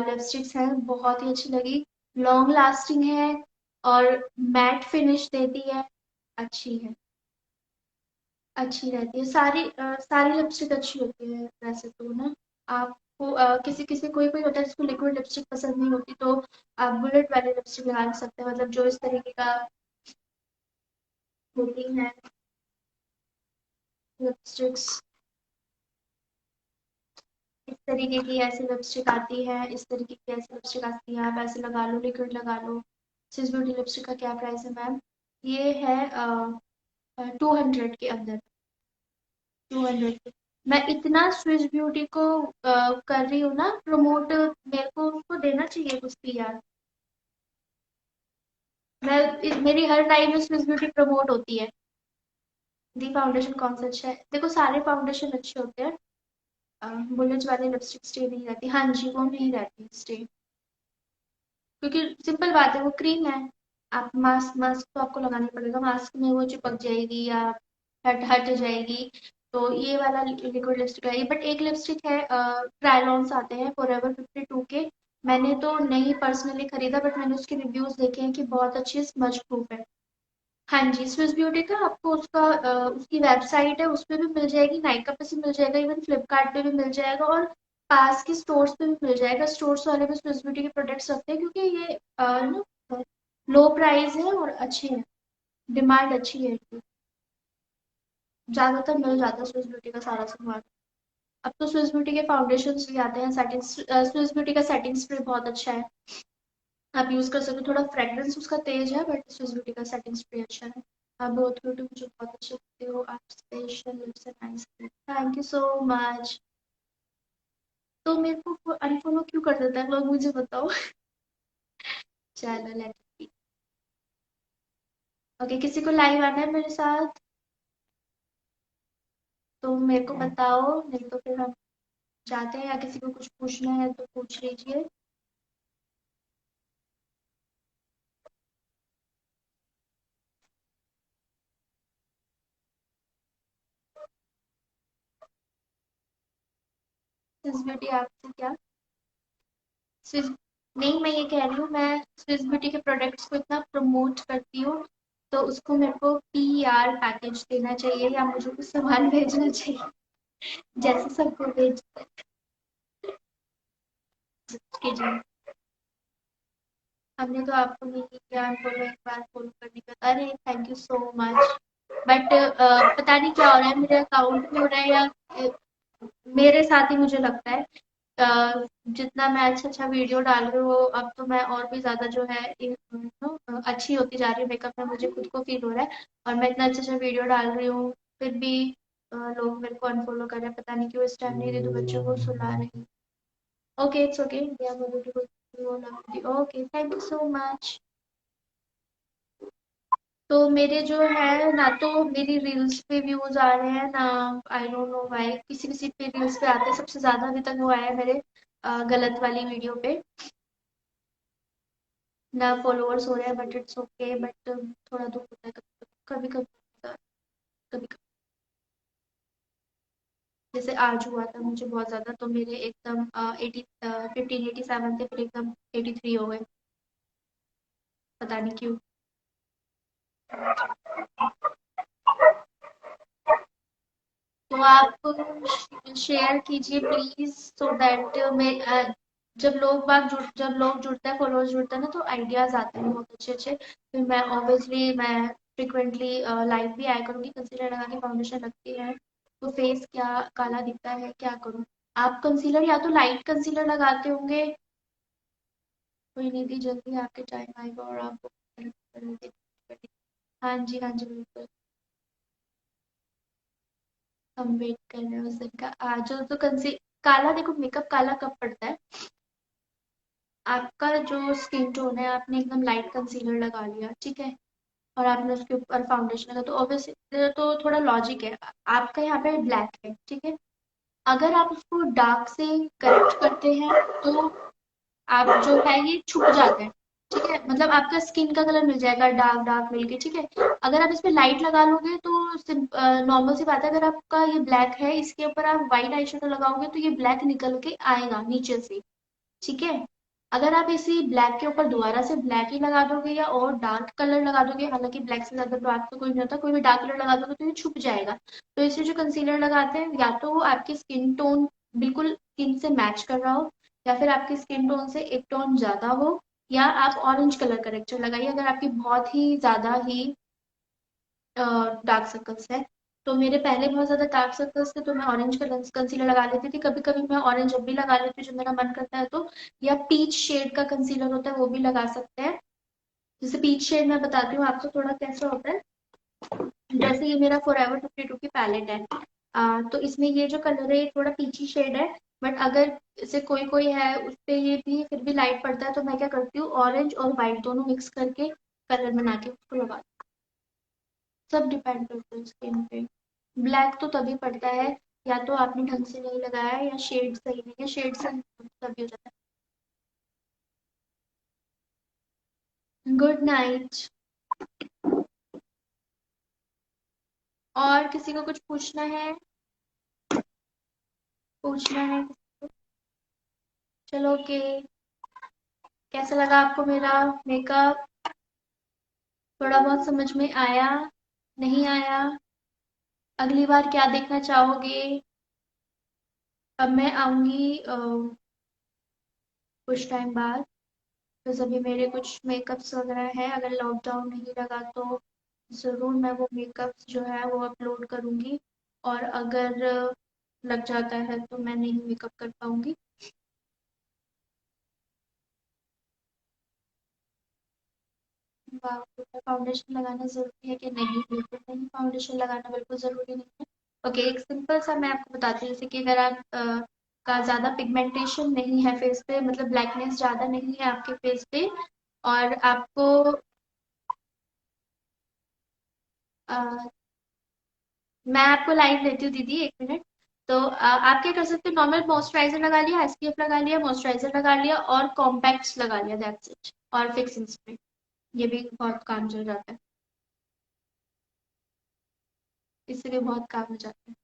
लिपस्टिक्स हैं बहुत ही अच्छी लगी। लॉन्ग लास्टिंग है और मैट फिनिश देती है, अच्छी है, अच्छी रहती है। सारी लिपस्टिक अच्छी होती है वैसे तो ना। आपको किसी किसी कोई कोई होता है जिसको लिक्विड लिपस्टिक पसंद नहीं होती, तो आप बुलेट वाली लिपस्टिक लगा सकते हैं, मतलब जो इस तरीके का होती है लिपस्टिक्स। इस तरीके की ऐसी लिपस्टिक आती है, इस तरीके की ऐसी लिपस्टिक आती है, आप ऐसे लगा लो, लिक्विड लगा लो। सिस ब्यूटी लिपस्टिक का क्या प्राइस है मैम? ये है 200 के अंदर। 200। मैं इतना स्विस ब्यूटी को कर रही हूँ ना प्रमोट, मेरे को उनको देना चाहिए कुछ PR। मेरी हर टाइम में स्विस ब्यूटी प्रमोट होती है। दी फाउंडेशन कौन सा अच्छा है? देखो सारे फाउंडेशन अच्छे होते हैं, बुलेट वाली लिपस्टिक स्टे नहीं रहती। हाँ जी, वो नहीं रहती स्टे, क्योंकि सिंपल बात है, वो क्रीम है। आप मास्क मास्क तो आपको लगाना ही पड़ेगा, मास्क में वो चिपक जाएगी या हट हट जाएगी। तो ये वाला लिक्विड लिपस्टिक है, बट एक लिपस्टिक है, ट्रायलॉन्स आते हैं फॉरएवर 52 के। मैंने तो नहीं पर्सनली खरीदा, बट मैंने उसके रिव्यूज देखे हैं कि बहुत अच्छी स्मज प्रूफ है। हाँ जी, स्विस ब्यूटी का आपको उसका उसकी वेबसाइट है, उस पे भी मिल जाएगी, नाइका पे से मिल जाएगा, इवन फ्लिपकार्ट पे भी मिल जाएगा, और पास के स्टोर्स पे भी मिल जाएगा। स्टोर्स वाले भी स्विस ब्यूटी के प्रोडक्ट्स रखते हैं, क्योंकि ये ना लो प्राइस है और अच्छे हैं, डिमांड अच्छी है इनकी। ज्यादातर मिल जाता है स्विस ब्यूटी का सारा सामान। अब तो स्विस ब्यूटी के फाउंडेशन भी आते हैं, सेटिंग स्विस ब्यूटी का सेटिंग स्प्रे बहुत अच्छा है, आप यूज कर सकते हो। थोड़ा फ्रेग्रेंस उसका तेज है, बट स्विस ब्यूटी का सेटिंग स्प्रे अच्छा है। आप बोथ ब्यूटी मुझे बहुत अच्छे लगते हो, आप special lips and eyes, thank you so much. तो मेरे को अनफॉलो क्यों कर देता है लोग, मुझे बताओ। चलो लेट्स, ओके, किसी को लाइव आना है मेरे साथ तो मेरे को बताओ, नहीं तो फिर हम जाते हैं, या किसी को कुछ पूछना है तो पूछ लीजिए। स्विस ब्यूटी आपसे क्या, स्विस, नहीं मैं ये कह रही हूँ, मैं स्विस ब्यूटी के प्रोडक्ट्स को इतना प्रमोट करती हूँ, तो उसको मेरे को PR पैकेज देना चाहिए, या मुझे कुछ सामान भेजना चाहिए, जैसे सबको भेजते के जी। हमने तो आपको नहीं किया अनफॉलो, एक बार फॉलो करने का, अरे thank you so much. But पता नहीं क्या हो रहा है, मेरे अकाउंट में हो रहा है, या मेरे साथ ही मुझे लगता है, जितना मैं अच्छा अच्छा वीडियो डाल रही हूँ, अब तो मैं और भी ज्यादा जो है अच्छी होती जा रही हूँ मेकअप में, मुझे खुद को फील हो रहा है। और मैं इतना अच्छा अच्छा वीडियो डाल रही हूँ, फिर भी लोग मेरे को अनफॉलो कर रहे हैं, पता नहीं क्यों। इस टाइम मेरे दो बच्चों को सुला रही हूँ। Okay, it's okay, okay, thank you so much. तो मेरे जो है ना, तो मेरी रील्स पे व्यूज आ रहे हैं ना, आई डोंट नो व्हाई, किसी किसी पे रील्स पे आते हैं, सबसे ज्यादा अभी तक वो आया है मेरे गलत वाली वीडियो पे, ना फॉलोअर्स हो रहे हैं, बट इट्स ओके, बट थोड़ा दुख होता है कभी कभी होता है, कभी कभी। जैसे आज हुआ था मुझे बहुत ज्यादा, तो मेरे एकदम 1587 थे, फिर एकदम 83 हो गए, पता नहीं क्यों। तो आप शेयर कीजिए प्लीज, सो दैट मैं जब लोग जुड़ते हैं, फॉलोअर्स जुड़ते हैं ना, तो आइडियाज आते हैं बहुत अच्छे अच्छे। फिर मैं ऑब्वियसली मैं फ्रिक्वेंटली लाइव भी आया करूंगी, कंसीलर लगा के, फाउंडेशन लगती है तो फेस क्या काला दिखता है, क्या करूं। आप कंसीलर या तो लाइट कंसीलर लगाते होंगे, कोई नहीं दी, जल्दी आपके टाइम आएगा और आप हाँ जी, हाँ जी, बिल्कुल, हम वेट कर रहे हैं उस दिन का। आज तो कंसी काला, देखो मेकअप काला कब पड़ता है, आपका जो स्किन टोन है, आपने एकदम लाइट कंसीलर लगा लिया, ठीक है, और आपने उसके ऊपर फाउंडेशन लगा, तो ऑब्वियसली तो थोड़ा लॉजिक है, आपका यहाँ पे ब्लैक है, ठीक है, अगर आप उसको डार्क से करेक्ट करते हैं, तो आप जो है ये छुप जाते हैं, ठीक है, मतलब आपका स्किन का कलर मिल जाएगा डार्क डार्क मिलके, ठीक है। अगर आप इस पे लाइट लगा लोगे तो नॉर्मल सी बात है, अगर आपका ये ब्लैक है, इसके ऊपर आप व्हाइट आई शेडो लगाओगे तो ये ब्लैक निकल के आएगा नीचे से, ठीक है। अगर आप इसी ब्लैक के ऊपर दोबारा से ब्लैक ही लगा दोगे, या और डार्क कलर लगा दोगे, हालांकि ब्लैक से ज्यादा डार्क तो कोई नहीं होता, कोई भी डार्क कलर लगा दोगे तो ये छुप जाएगा। तो इससे जो कंसीलर लगाते हैं, या तो वो आपकी स्किन टोन बिल्कुल स्किन से मैच कर रहा हो, या फिर आपकी स्किन टोन से एक टोन ज्यादा हो, या आप ऑरेंज कलर करेक्टर लगाइए, अगर आपकी बहुत ही ज्यादा ही डार्क सर्कल्स है। तो मेरे पहले बहुत ज्यादा डार्क सर्कल्स थे, तो मैं ऑरेंज कलर कंसीलर लगा लेती थी, कभी कभी मैं ऑरेंज अब भी लगा लेती हूँ जब मेरा मन करता है तो, या पीच शेड का कंसीलर होता है वो भी लगा सकते हैं। जैसे पीच शेड मैं बताती हूँ आपको थोड़ा कैसा होता है। जैसे ये मेरा फॉरएवर 52 की पैलेट है, तो इसमें ये जो कलर है ये थोड़ा पीची शेड है, बट अगर जैसे कोई कोई है उस पे ये भी फिर भी लाइट पड़ता है, तो मैं क्या करती हूँ, ऑरेंज और व्हाइट दोनों मिक्स करके कलर बना के उसको लगा, सब डिपेंड करता है स्किन पे। ब्लैक तो तभी पड़ता है, या तो आपने ढंग से नहीं लगाया है, या शेड सही नहीं है, शेड से तभी हो जाता है। Good night. और किसी को कुछ पूछना है? पूछना है किसी को? चलो ओके। कैसा लगा आपको मेरा मेकअप? थोड़ा बहुत समझ में आया? नहीं आया? अगली बार क्या देखना चाहोगे? अब मैं आऊंगी कुछ टाइम बाद। तो अभी मेरे कुछ मेकअप्स वगैरह है, अगर लॉकडाउन नहीं लगा तो ज़रूर मैं वो मेकअप्स जो है वो अपलोड करूंगी। और अगर लग जाता है तो मैं नहीं मेकअप कर पाऊंगी। फाउंडेशन लगाना जरूरी है कि नहीं? बिल्कुल नहीं, फाउंडेशन लगाना बिल्कुल जरूरी नहीं है। ओके, एक सिंपल सा मैं आपको बताती हूँ, जैसे कि अगर आप का ज्यादा पिगमेंटेशन नहीं है फेस पे, मतलब ब्लैकनेस ज्यादा नहीं है आपके फेस पे, और आपको अ, मैं आपको लाइव लेती हूँ दीदी, 1 मिनट। तो आप क्या कर सकते हो, नॉर्मल मॉइस्चराइजर लगा लिया, एसपीएफ लगा लिया, मॉइस्चराइजर लगा लिया और कॉम्पैक्ट्स लगा लिया, दैट्स इट। और फिक्सिंग स्प्रे, ये भी बहुत काम चल जाता है, इससे भी बहुत काम हो जाता है।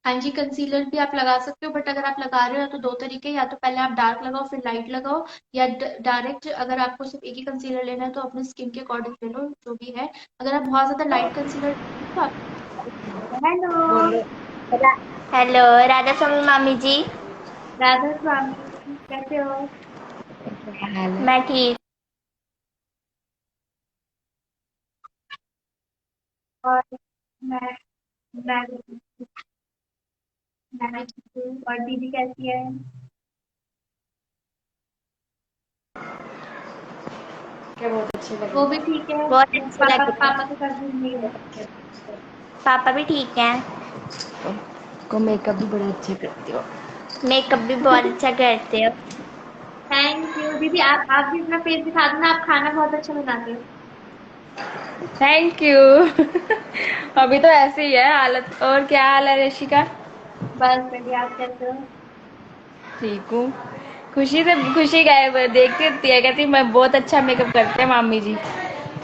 हाँ जी, कंसीलर भी आप लगा सकते हो, बट अगर आप लगा रहे हो तो 2 तरीके, या तो पहले आप डार्क लगाओ फिर लाइट लगाओ, या डायरेक्ट अगर आपको सिर्फ एक ही कंसीलर लेना है तो अपने स्किन के अकॉर्डिंग ले लो, जो भी है। अगर आप बहुत ज्यादा लाइट कंसीलर तो आप हेलो। बोलो। हेलो राधा स्वामी मामी जी। राधा स्वामी, कैसे हो? क्या हाल है? मैं ठीक। और मैं मैं मैं भी ठीक हूँ। और दीदी कैसी है? क्या बहुत अच्छी लग वो रही भी ठीक है। बहुत अच्छी पापा लग रही पापा के साथ घूम रही है। है। पापा भी ठीक हैं। को मेकअप भी बड़ा अच्छा करती हो। मेकअप भी बहुत अच्छा करते हो। थैंक यू दीदी, आप भी अपना फेस दिखा दो ना, आप खाना बहुत अच्छा बनाते हो। Thank you. अभी तो ऐसे ही है हालत। और क्या हाल है ऋषिका? बस बढ़िया, आप कैसे हो? ठीक हूँ। खुशी से खुशी गए देखती रहती है, कहती मैं बहुत अच्छा मेकअप करते हैं मामी जी।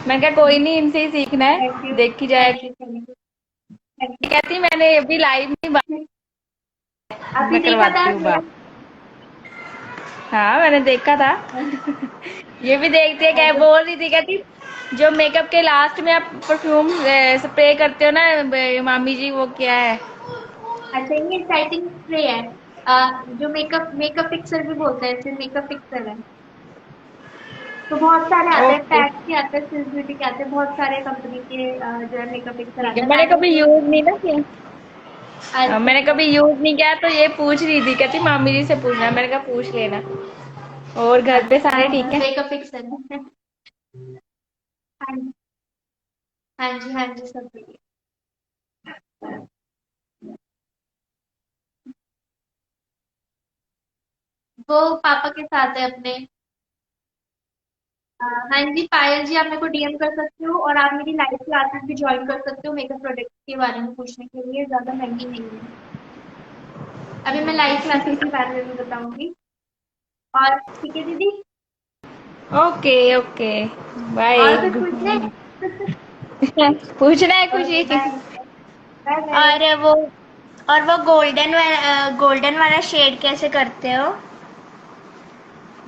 मैं क्या कोई नहीं, इनसे ही सीखना है। थैंक यू देखी थैंक जाएगी। यू थैंक यू थैंक कहती मैंने अभी लाइव नहीं यू। अभी मैं देखा था करवाती हूँ मेरा। बात। हाँ मैंने देखा था। ये भी देखती है, क्या तो बोल रही थी, कहती जो मेकअप के लास्ट में आप परफ्यूम स्प्रे करते हो ना मामी जी, वो क्या है? अच्छा, ये सेटिंग स्प्रे है। जो मेकअप मेकअप फिक्सर भी बोलते हैं, इसे मेकअप फिक्सर है। तो बहुत सारे आते हैं, ओके। पैक के आते हैं, स्विस ब्यूटी के आते हैं, बहुत सारे कंपनी के जो है मेकअप फिक्सर ठीक है, आते हैं, मैंने मैंने कभी जो। यूज नहीं ना किया। अच्छा मैंने अच्छा। कभी यूज नहीं किया, तो ये पूछ रही थी, कहती मामी जी से पूछना। मैंने कहा पूछ लेना। और घर पे अच्छा, सारे ठीक है? मेकअप फिक्सर है। हाँ जी हाँ जी हाँ जी, सब बढ़िया। वो पापा के साथ है अपने। हाँ जी पायल जी, आप मेरे को डीएम कर सकते हो, और आप मेरी लाइव क्लासेस भी ज्वाइन कर सकते हो मेकअप प्रोडक्ट्स के बारे में पूछने के लिए, ज्यादा महंगी नहीं है। अभी मैं लाइव क्लासेस के बारे में भी बताऊंगी। और ठीक है दीदी। Okay okay. बाय। और कुछ पूछना है? पूछना है okay Khushi? Bye. Bye bye. और वो और वो गोल्डन वाला शेड कैसे करते हो?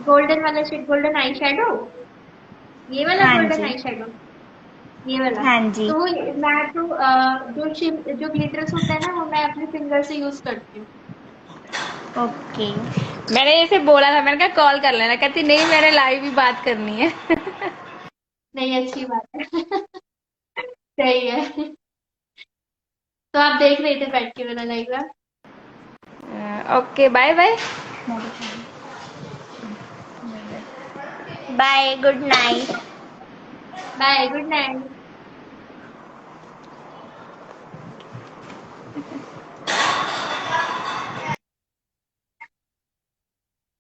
गोल्डन वाला शेड, गोल्डन आई शेडो, ये वाला हाँ गोल्डन जी। आई शेडो, ये वाला। हाँ जी। तो वो मैं तो जो ग्लिटर्स होता है ना, वो मैं अपने फिंगर से यूज करती हूँ। ओके। मैंने इसे बोला था, मैंने कहा कॉल कर लेना, कहती नहीं मैंने लाइव ही बात करनी है। नहीं, अच्छी बात है। सही है। तो आप देख रहे थे बैठ के मेरा live? Okay bye bye. Bye good night. Bye, good night.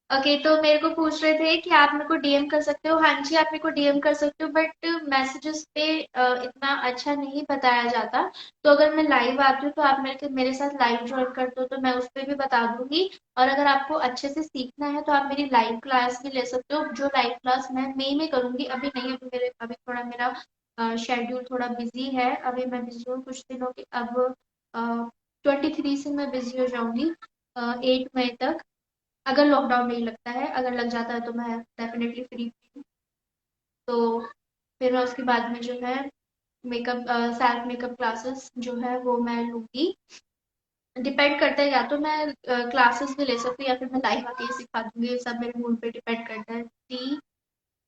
Okay, तो मेरे को पूछ रहे थे कि आप मेरे को डीएम कर सकते हो। हाँ जी, आप मेरे को डीएम कर सकते हो, बट मैसेजेस पे इतना अच्छा नहीं बताया जाता। तो अगर मैं लाइव आती हूँ तो आप मेरे साथ लाइव ज्वाइन करते हो तो मैं उस पर भी बता दूंगी। और अगर आपको अच्छे से सीखना है तो आप मेरी लाइव क्लास भी ले सकते हो, जो लाइव क्लास मैं मई में करूंगी, अभी नहीं। अभी थोड़ा मेरा शेड्यूल थोड़ा बिजी है, अभी मैं बिजी हूँ कुछ दिनों के। अब 23 से मैं बिजी हो जाऊंगी 8 मई तक, अगर लॉकडाउन नहीं लगता है। अगर लग जाता है तो मैं डेफिनेटली फ्री हूँ। तो फिर मैं उसके बाद में जो है मेकअप सेल्फ मेकअप क्लासेस जो है वो मैं लूंगी। डिपेंड करता है, या तो मैं क्लासेस भी ले सकती हूँ या फिर मैं लाइव आके ही सिखा दूंगी। ये सब मेरे मूड पे डिपेंड करता है। टी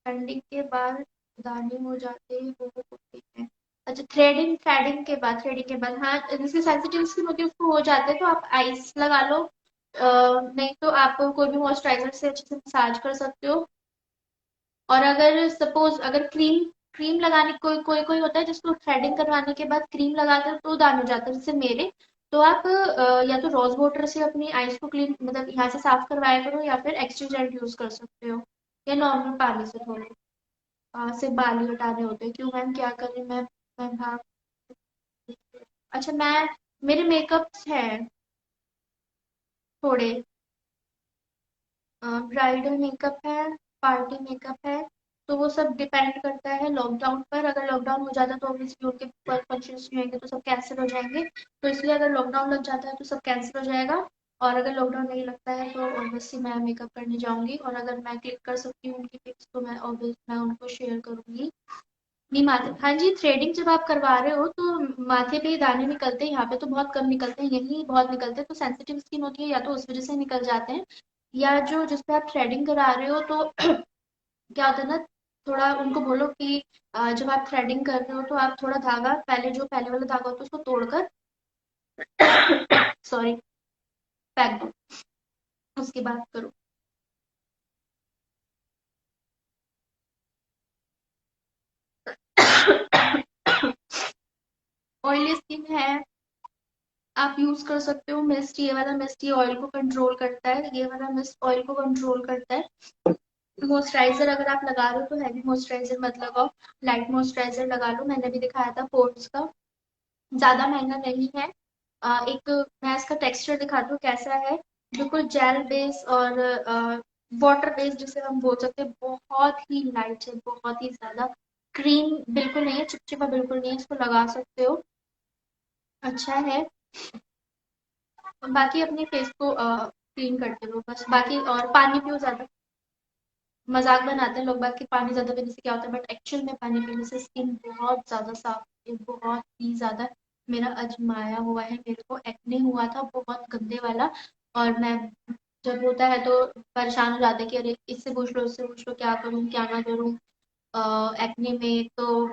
ठंडी के बाद दाने हो जाते हैं वो होते हैं। अच्छा, थ्रेडिंग के बाद हाँ, जैसे सेंसिटिव स्किन होती है उसको हो जाते हैं तो आप आइस लगा लो। नहीं तो आप कोई भी मॉइस्चराइजर से अच्छे से मसाज कर सकते हो। और अगर सपोज अगर क्रीम क्रीम लगाने, कोई कोई कोई होता है जिसको थ्रेडिंग करवाने के बाद क्रीम लगाकर तो दाने हो जाते हैं जैसे मेरे, तो आप या तो रोज वाटर से अपनी आईज को क्लीन मतलब यहाँ से साफ करवाया करो, या फिर एक्स्ट्रा जेल यूज कर सकते हो, या नॉर्मल पानी से थोड़े से बाल ही हटाने होते हैं। क्यों मैम, क्या करें मैम हाँ। अच्छा, मैं मेरे मेकअप्स हैं थोड़े, ब्राइडल मेकअप है, पार्टी मेकअप है। तो वो सब डिपेंड करता है लॉकडाउन पर। अगर लॉकडाउन हो जाता है तो ऑब्वियसली उनके फंक्शंस नहीं होंगे तो सब कैंसिल हो जाएंगे। तो इसलिए अगर लॉकडाउन लग जाता है तो सब कैंसिल हो जाएगा। और अगर लॉकडाउन नहीं लगता है तो ऑब्वियसली मैं मेकअप करने जाऊंगी, और अगर मैं क्लिक कर सकती हूँ उनकी पिक्स तो मैं ऑब्वियस मैं उनको शेयर करूंगी। नहीं, माथे, हाँ जी, थ्रेडिंग जब आप करवा रहे हो तो माथे पे दाने निकलते हैं, यहाँ पे तो बहुत कम निकलते हैं, यही बहुत निकलते हैं। तो सेंसिटिव स्किन होती है या तो उस वजह से निकल जाते हैं, या जो जिस पे आप थ्रेडिंग करा रहे हो तो क्या होता है ना, थोड़ा उनको बोलो कि जब आप थ्रेडिंग कर रहे हो तो आप थोड़ा धागा, पहले जो पहले वाला धागा होता है उसको तोड़कर सॉरी फेंक दो, उसके बाद करो। ऑयली स्किन है, आप यूज कर सकते हो मिस्ट, ये वाला मिस्ट ये ऑयल को कंट्रोल करता है, ये वाला मिस्ट ऑयल को कंट्रोल करता है। मॉइस्चराइजर अगर आप लगा रहे हो तो हैवी मॉइस्चराइजर मत लगाओ, लाइट मॉइस्चराइजर लगा लो। मैंने भी दिखाया था पोर्ट्स का, ज्यादा महंगा नहीं है। एक मैं इसका टेक्सचर दिखाती हूँ कैसा है। बिल्कुल जेल बेस और वाटर बेस जिसे हम बोल सकते हैं, बहुत ही लाइट है, बहुत ही ज्यादा। क्रीम बिल्कुल नहीं है, चिपचिपा बिल्कुल नहीं है, इसको लगा सकते हो, अच्छा है। बाकी अपने फेस को क्लीन करते रहो बस, बाकी और पानी पियो ज्यादा। मजाक बनाते हैं लोग बात कि पानी ज्यादा पीने से क्या होता है, बट एक्चुअल में पानी पीने से स्किन बहुत ज्यादा साफ होती है, बहुत ही ज्यादा। मेरा आजमाया हुआ है, मेरे को एक्ने हुआ था बहुत गंदे वाला, और मैं जब होता है तो परेशान हो जाते कि अरे इससे पूछ लो उससे पूछ लो, क्या करूँ क्या ना करूँ। एक्ने में तो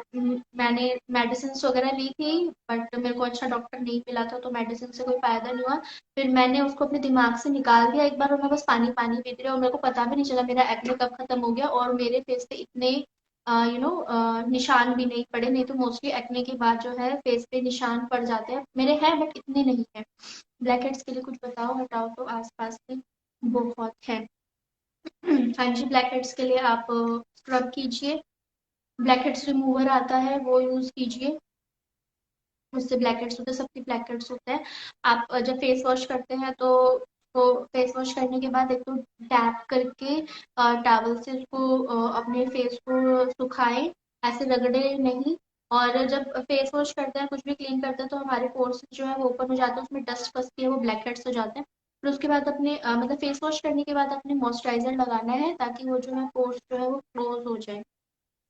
मैंने मेडिसिन वगैरह ली थी, बट मेरे को अच्छा डॉक्टर नहीं मिला था तो मेडिसिन से कोई फायदा नहीं हुआ। फिर मैंने उसको अपने दिमाग से निकाल दिया एक बार, और मैं बस पानी पानी पीती रही, और मेरे को पता भी नहीं चला मेरा एक्ने कब खत्म हो गया, और मेरे फेस पे इतने निशान भी नहीं पड़े। नहीं तो मोस्टली एक्ने के बाद जो है फेस पे निशान पड़ जाते हैं, मेरे हैं बट इतने नहीं है। ब्लैक हेड्स के लिए कुछ बताओ, हटाओ तो आसपास में बहुत है। हाँ जी, ब्लैक हेड्स के लिए आप स्क्रब कीजिए, ब्लैक हेड्स रिमूवर आता है वो यूज कीजिए, उससे ब्लैक हेड्स होते हैं, सबके ब्लैक हेड्स होते हैं। आप जब फेस वॉश करते हैं तो फेस वॉश करने के बाद एक तो टैप करके टॉवल से उसको अपने फेस को सुखाएं, ऐसे रगड़े नहीं। और जब फेस वॉश करते हैं कुछ भी क्लीन करते हैं तो हमारे पोर्स जो है वो ओपन हो जाते हैं, उसमें डस्ट फंसती है, वो ब्लैक हेड्स हो जाते हैं। फिर उसके बाद अपने मतलब फेस वॉश करने के बाद अपने मॉइस्चराइजर लगाना है, ताकि वो जो है पोर्स जो है वो क्लोज हो जाए,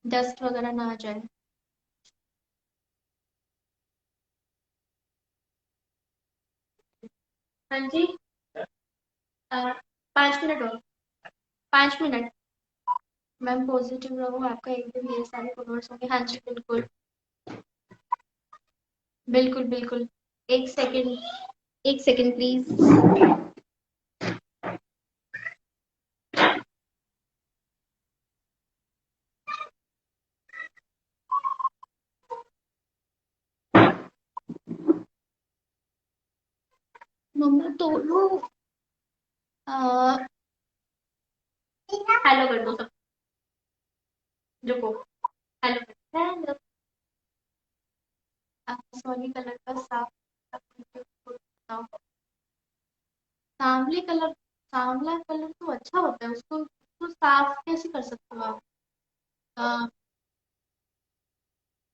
डस्ट वगैरह ना आ जाए। हाँ जी, 5 मिनट और, 5 मिनट। मैम पॉजिटिव रहो, आपका एक दिन ये सारे फॉलोअर्स होंगे। हाँ जी बिल्कुल, बिल्कुल बिल्कुल। एक सेकेंड, एक सेकेंड प्लीज। मम्मा तोलो, हेलो कर दो सब, रुको, हेलो हेलो। सोनी कलर का साफ बताओ। सांवले कलर, सांवला कलर तो अच्छा होता है, उसको साफ कैसे कर सकते हो आप?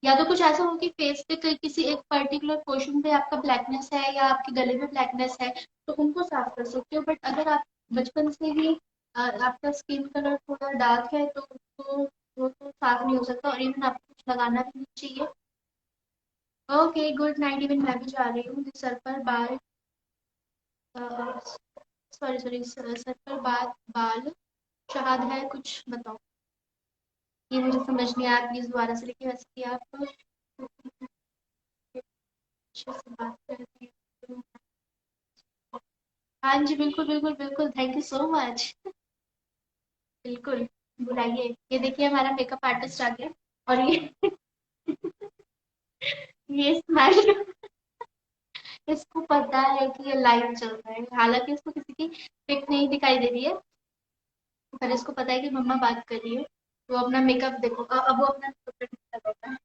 या तो कुछ ऐसा हो कि फेस पे कहीं किसी एक पर्टिकुलर पोर्शन पे आपका ब्लैकनेस है या आपके गले में ब्लैकनेस है, तो उनको साफ कर सकते हो। बट अगर आप बचपन से ही आपका स्किन कलर थोड़ा डार्क है तो उसको वो तो साफ नहीं हो सकता, और इवन आपको कुछ लगाना भी नहीं चाहिए। Okay, good night. इवन मैं भी जा रही हूँ। सर पर बाल, सॉरी सॉरी, सर पर बाल शाद है, कुछ बताओ। ये मुझे समझ नहीं आया, प्लीज दोबारा से लिखिए। वैसे कि आप अच्छे से बात करते हैं। हाँ जी, बिल्कुल बिल्कुल बिल्कुल, थैंक यू सो मच। बिल्कुल, बुलाइए। ये देखिए हमारा मेकअप आर्टिस्ट आ गया। और ये स्माइल, इसको पता है कि ये लाइव चल रहा है, हालांकि इसको किसी की पिक नहीं दिखाई दे रही है, पर इसको पता है कि मम्मा बात कर रही है। वो अपना मेकअप देखो, अब वो अपना मेकअप,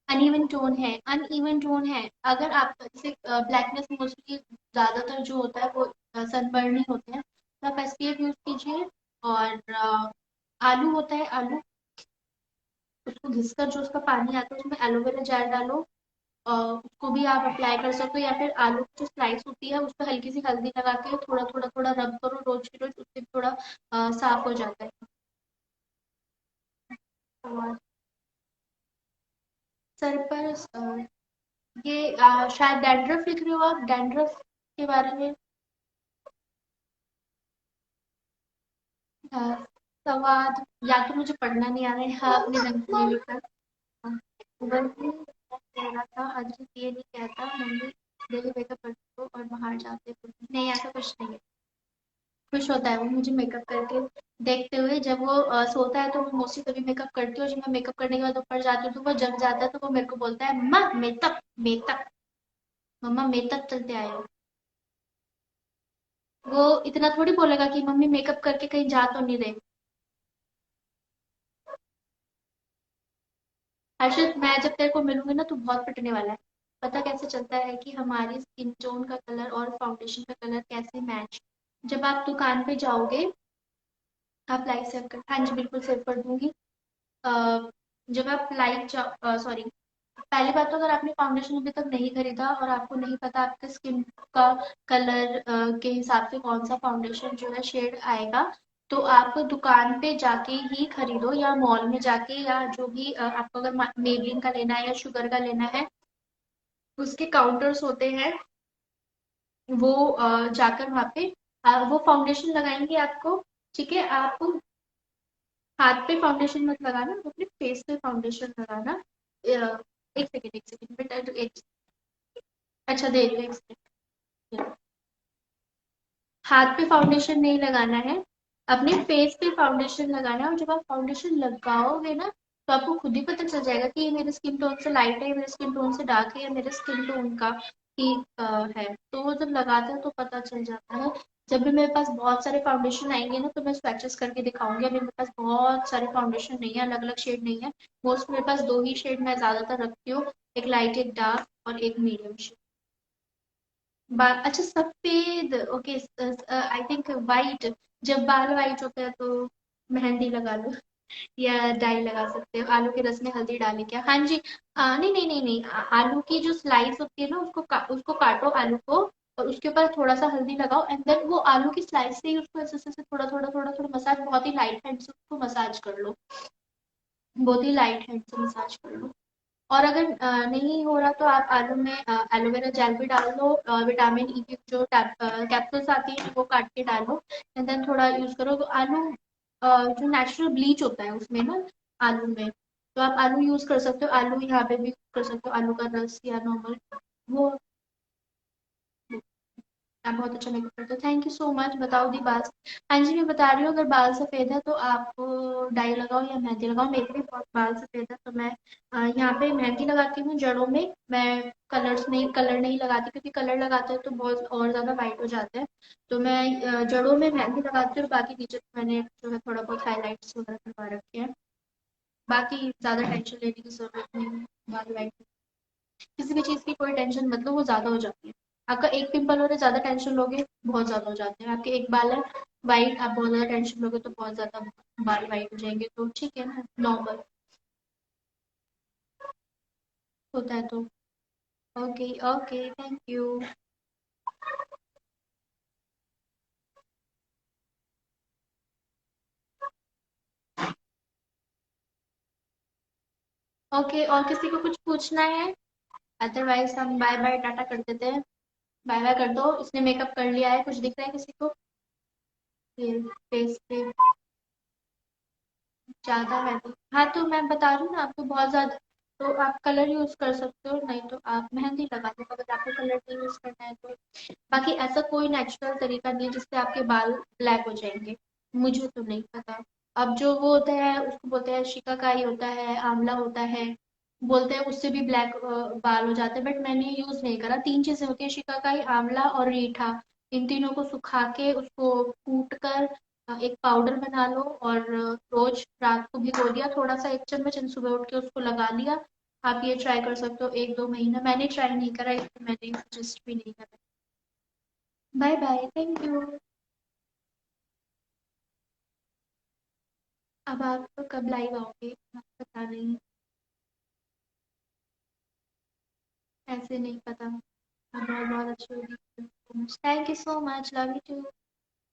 अनइवन टोन है, अनइवन टोन है। अगर आप जैसे ब्लैकनेस मोस्टली ज्यादातर जो होता है वो सनबर्न ही होते हैं, तो आप एसपीएफ यूज कीजिए। और आलू होता है, आलू, उसको घिसकर जो उसका पानी आता है उसमें एलोवेरा जेल डालो। उसको भी आप अप्लाई कर सकते हो, या फिर आलू की जो स्लाइस होती है उस पर हल्की सी हल्दी लगा के थोड़ा थोड़ा थोड़ा रब करो रोज की रोज, उससे भी थोड़ा साफ हो जाता है। और सर पर ये शायद डैंड्रफ लिख रहे हो आप, डैंड्रफ के बारे में। हाँ, संवाद, या तो मुझे पढ़ना नहीं आ रहा है, हाँ अपने रंग के लिए लिखा। हाँ, वही कह रहा था, अजीत ये नहीं कहता मम्मी डेली मेकअप करती हो और बाहर जाते हो, नहीं ऐसा कुछ नहीं है। खुश होता है वो मुझे मेकअप करके देखते हुए। जब वो सोता है तो वो मोस्टली तभी मेकअप करती है, और जब मैं मेकअप करने के बाद ऊपर जाती हूँ तो वो जग जाता है, तो वो मेरे को बोलता है मम्मा मेकअप मेकअप, मम्मा मेकअप चलते आए हो। वो इतना थोड़ी बोलेगा कि मम्मी मेकअप करके कहीं जा तो नहीं रहे। हर्षित, मैं जब तेरे को मिलूंगी ना तो बहुत पिटने वाला है। पता कैसे चलता है कि हमारी स्किन टोन का कलर और फाउंडेशन का कलर कैसे मैच। जब आप दुकान पे जाओगे, आप लाइट सेव कर, हाँ जी बिल्कुल सेव कर दूंगी। अ, जब आप लाइट, सॉरी, पहली बात तो अगर आपने फाउंडेशन अभी तक नहीं खरीदा और आपको नहीं पता आपके स्किन का कलर के हिसाब से कौन सा फाउंडेशन जो है शेड आएगा, तो आप दुकान पे जाके ही खरीदो, या मॉल में जाके, या जो भी आपको अगर मेबलिन का लेना है या शुगर का लेना है, उसके काउंटर्स होते हैं, वो जाकर वहाँ पे वो फाउंडेशन लगाएंगे आपको। ठीक है, आप हाथ पे फाउंडेशन मत लगाना, अपने फेस पे फाउंडेशन लगाना। एक सेकेंड, एक सेकेंड बेटा, एक, अच्छा दे रही हूँ, एक सेकेंड। हाथ पे फाउंडेशन नहीं लगाना है, अपने फेस पे फाउंडेशन लगाना है। और जब आप फाउंडेशन लगाओगे ना, तो आपको खुद ही पता चल जाएगा कि ये मेरे स्किन टोन से लाइट है, मेरे स्किन टोन से डार्क है, या मेरे स्किन टोन का ठीक है। तो वो जब लगाते हैं तो पता चल जाता है। जब भी मेरे पास बहुत सारे फाउंडेशन आएंगे ना, तो मैं स्वैचेस करके दिखाऊंगी। अभी मेरे पास बहुत सारे फाउंडेशन नहीं है, अलग अलग शेड नहीं है। मोस्ट मेरे पास दो ही शेड मैं ज्यादातर रखती हूँ, एक लाइट एक डार्क, और एक मीडियम शेड। बाल, अच्छा सफेद, ओके, आई थिंक वाइट। जब बाल वाइट होते हैं तो मेहंदी लगा लो, या डाई लगा सकते हो। आलू के रस में हल्दी डाले क्या? हाँ जी। नहीं नहीं नहीं नहीं, आलू की जो स्लाइस होती है ना, उसको काटो आलू को, और उसके ऊपर थोड़ा सा हल्दी लगाओ, एंड देन वो आलू की स्लाइस से ही उसको ऐसे ऐसे थोड़ा थोड़ा थोड़ा थोड़ा मसाज, बहुत ही लाइट हैंड से उसको मसाज कर लो, बहुत ही लाइट हैंड से मसाज कर लो। और अगर नहीं हो रहा तो आप आलू में एलोवेरा जेल भी डाल लो, विटामिन ई की जो कैप्सूल्स आती है वो काट के डालो, एंड देन थोड़ा यूज करो। तो आलू जो नेचुरल ब्लीच होता है उसमें ना, आलू में, तो आप आलू यूज कर सकते हो, आलू यहाँ पे भी यूज कर सकते हो, आलू का रस या नॉर्मल वो। आप बहुत अच्छा मेकअप करते हो, थैंक यू सो मच। बताओ दी बाल, हाँ जी मैं बता रही हूँ, अगर बाल सफेद है तो आप डाई लगाओ या मेहंदी लगाओ। मेरे भी बहुत बाल सफेद है, तो मैं यहाँ पे मेहंदी लगाती हूँ जड़ों में। मैं कलर नहीं लगाती, क्योंकि कलर लगाते हैं तो बहुत और ज्यादा वाइट हो जाते हैं। तो मैं जड़ों में मेहंदी लगाती हूँ, और बाकी नीचे तो मैंने जो है थोड़ा बहुत हाईलाइट्स वगैरह करवा रखे हैं। बाकी ज्यादा टेंशन लेने की जरूरत नहीं है, बाल वाइट, किसी भी चीज की कोई टेंशन मतलब वो ज्यादा हो जाती है। आपका एक पिंपल हो रहा है, ज्यादा टेंशन लोगे बहुत ज्यादा हो जाते हैं। आपके एक बाल है वाइट, आप बहुत ज्यादा टेंशन लोगे तो बहुत ज्यादा बाल वाइट हो जाएंगे, तो ठीक है ना, नॉर्मल। होता है तो। Okay okay, thank you. Okay, और किसी को कुछ पूछना है? अदरवाइज हम बाय बाय टाटा कर देते हैं। बाय बाय कर दो, इसने मेकअप कर लिया है। कुछ दिख रहा है किसी को? ये फेस पे ज्यादा है तो हाँ, तो मैं बता रही हूँ ना आपको, बहुत ज्यादा तो आप कलर यूज कर सकते हो, नहीं तो आप मेहंदी लगा दो अगर आपको कलर नहीं यूज करना है तो। बाकी ऐसा कोई नेचुरल तरीका नहीं है जिससे आपके बाल ब्लैक हो जाएंगे, मुझे तो नहीं पता। अब जो वो होता है उसको बोलते हैं शिकाकाई होता है, आंवला होता है, बोलते हैं उससे भी ब्लैक बाल हो जाते हैं, बट मैंने यूज नहीं करा। 3 चीजें होती है, शिकाकाई, आंवला और रीठा। इन तीनों को सुखा के उसको कूट कर एक पाउडर बना लो, और रोज रात को भिगो दिया थोड़ा सा 1 चम्मच, सुबह उठ के उसको लगा लिया। आप ये ट्राई कर सकते हो 1-2 महीना। मैंने ट्राई नहीं करा इसलिए मैंने सजेस्ट भी नहीं करा। Bye bye, thank you. अब आप तो कब लाइव आओगे पता नहीं, ऐसे नहीं पता। बहुत बहुत अच्छी होगी, thank you so much, love you too.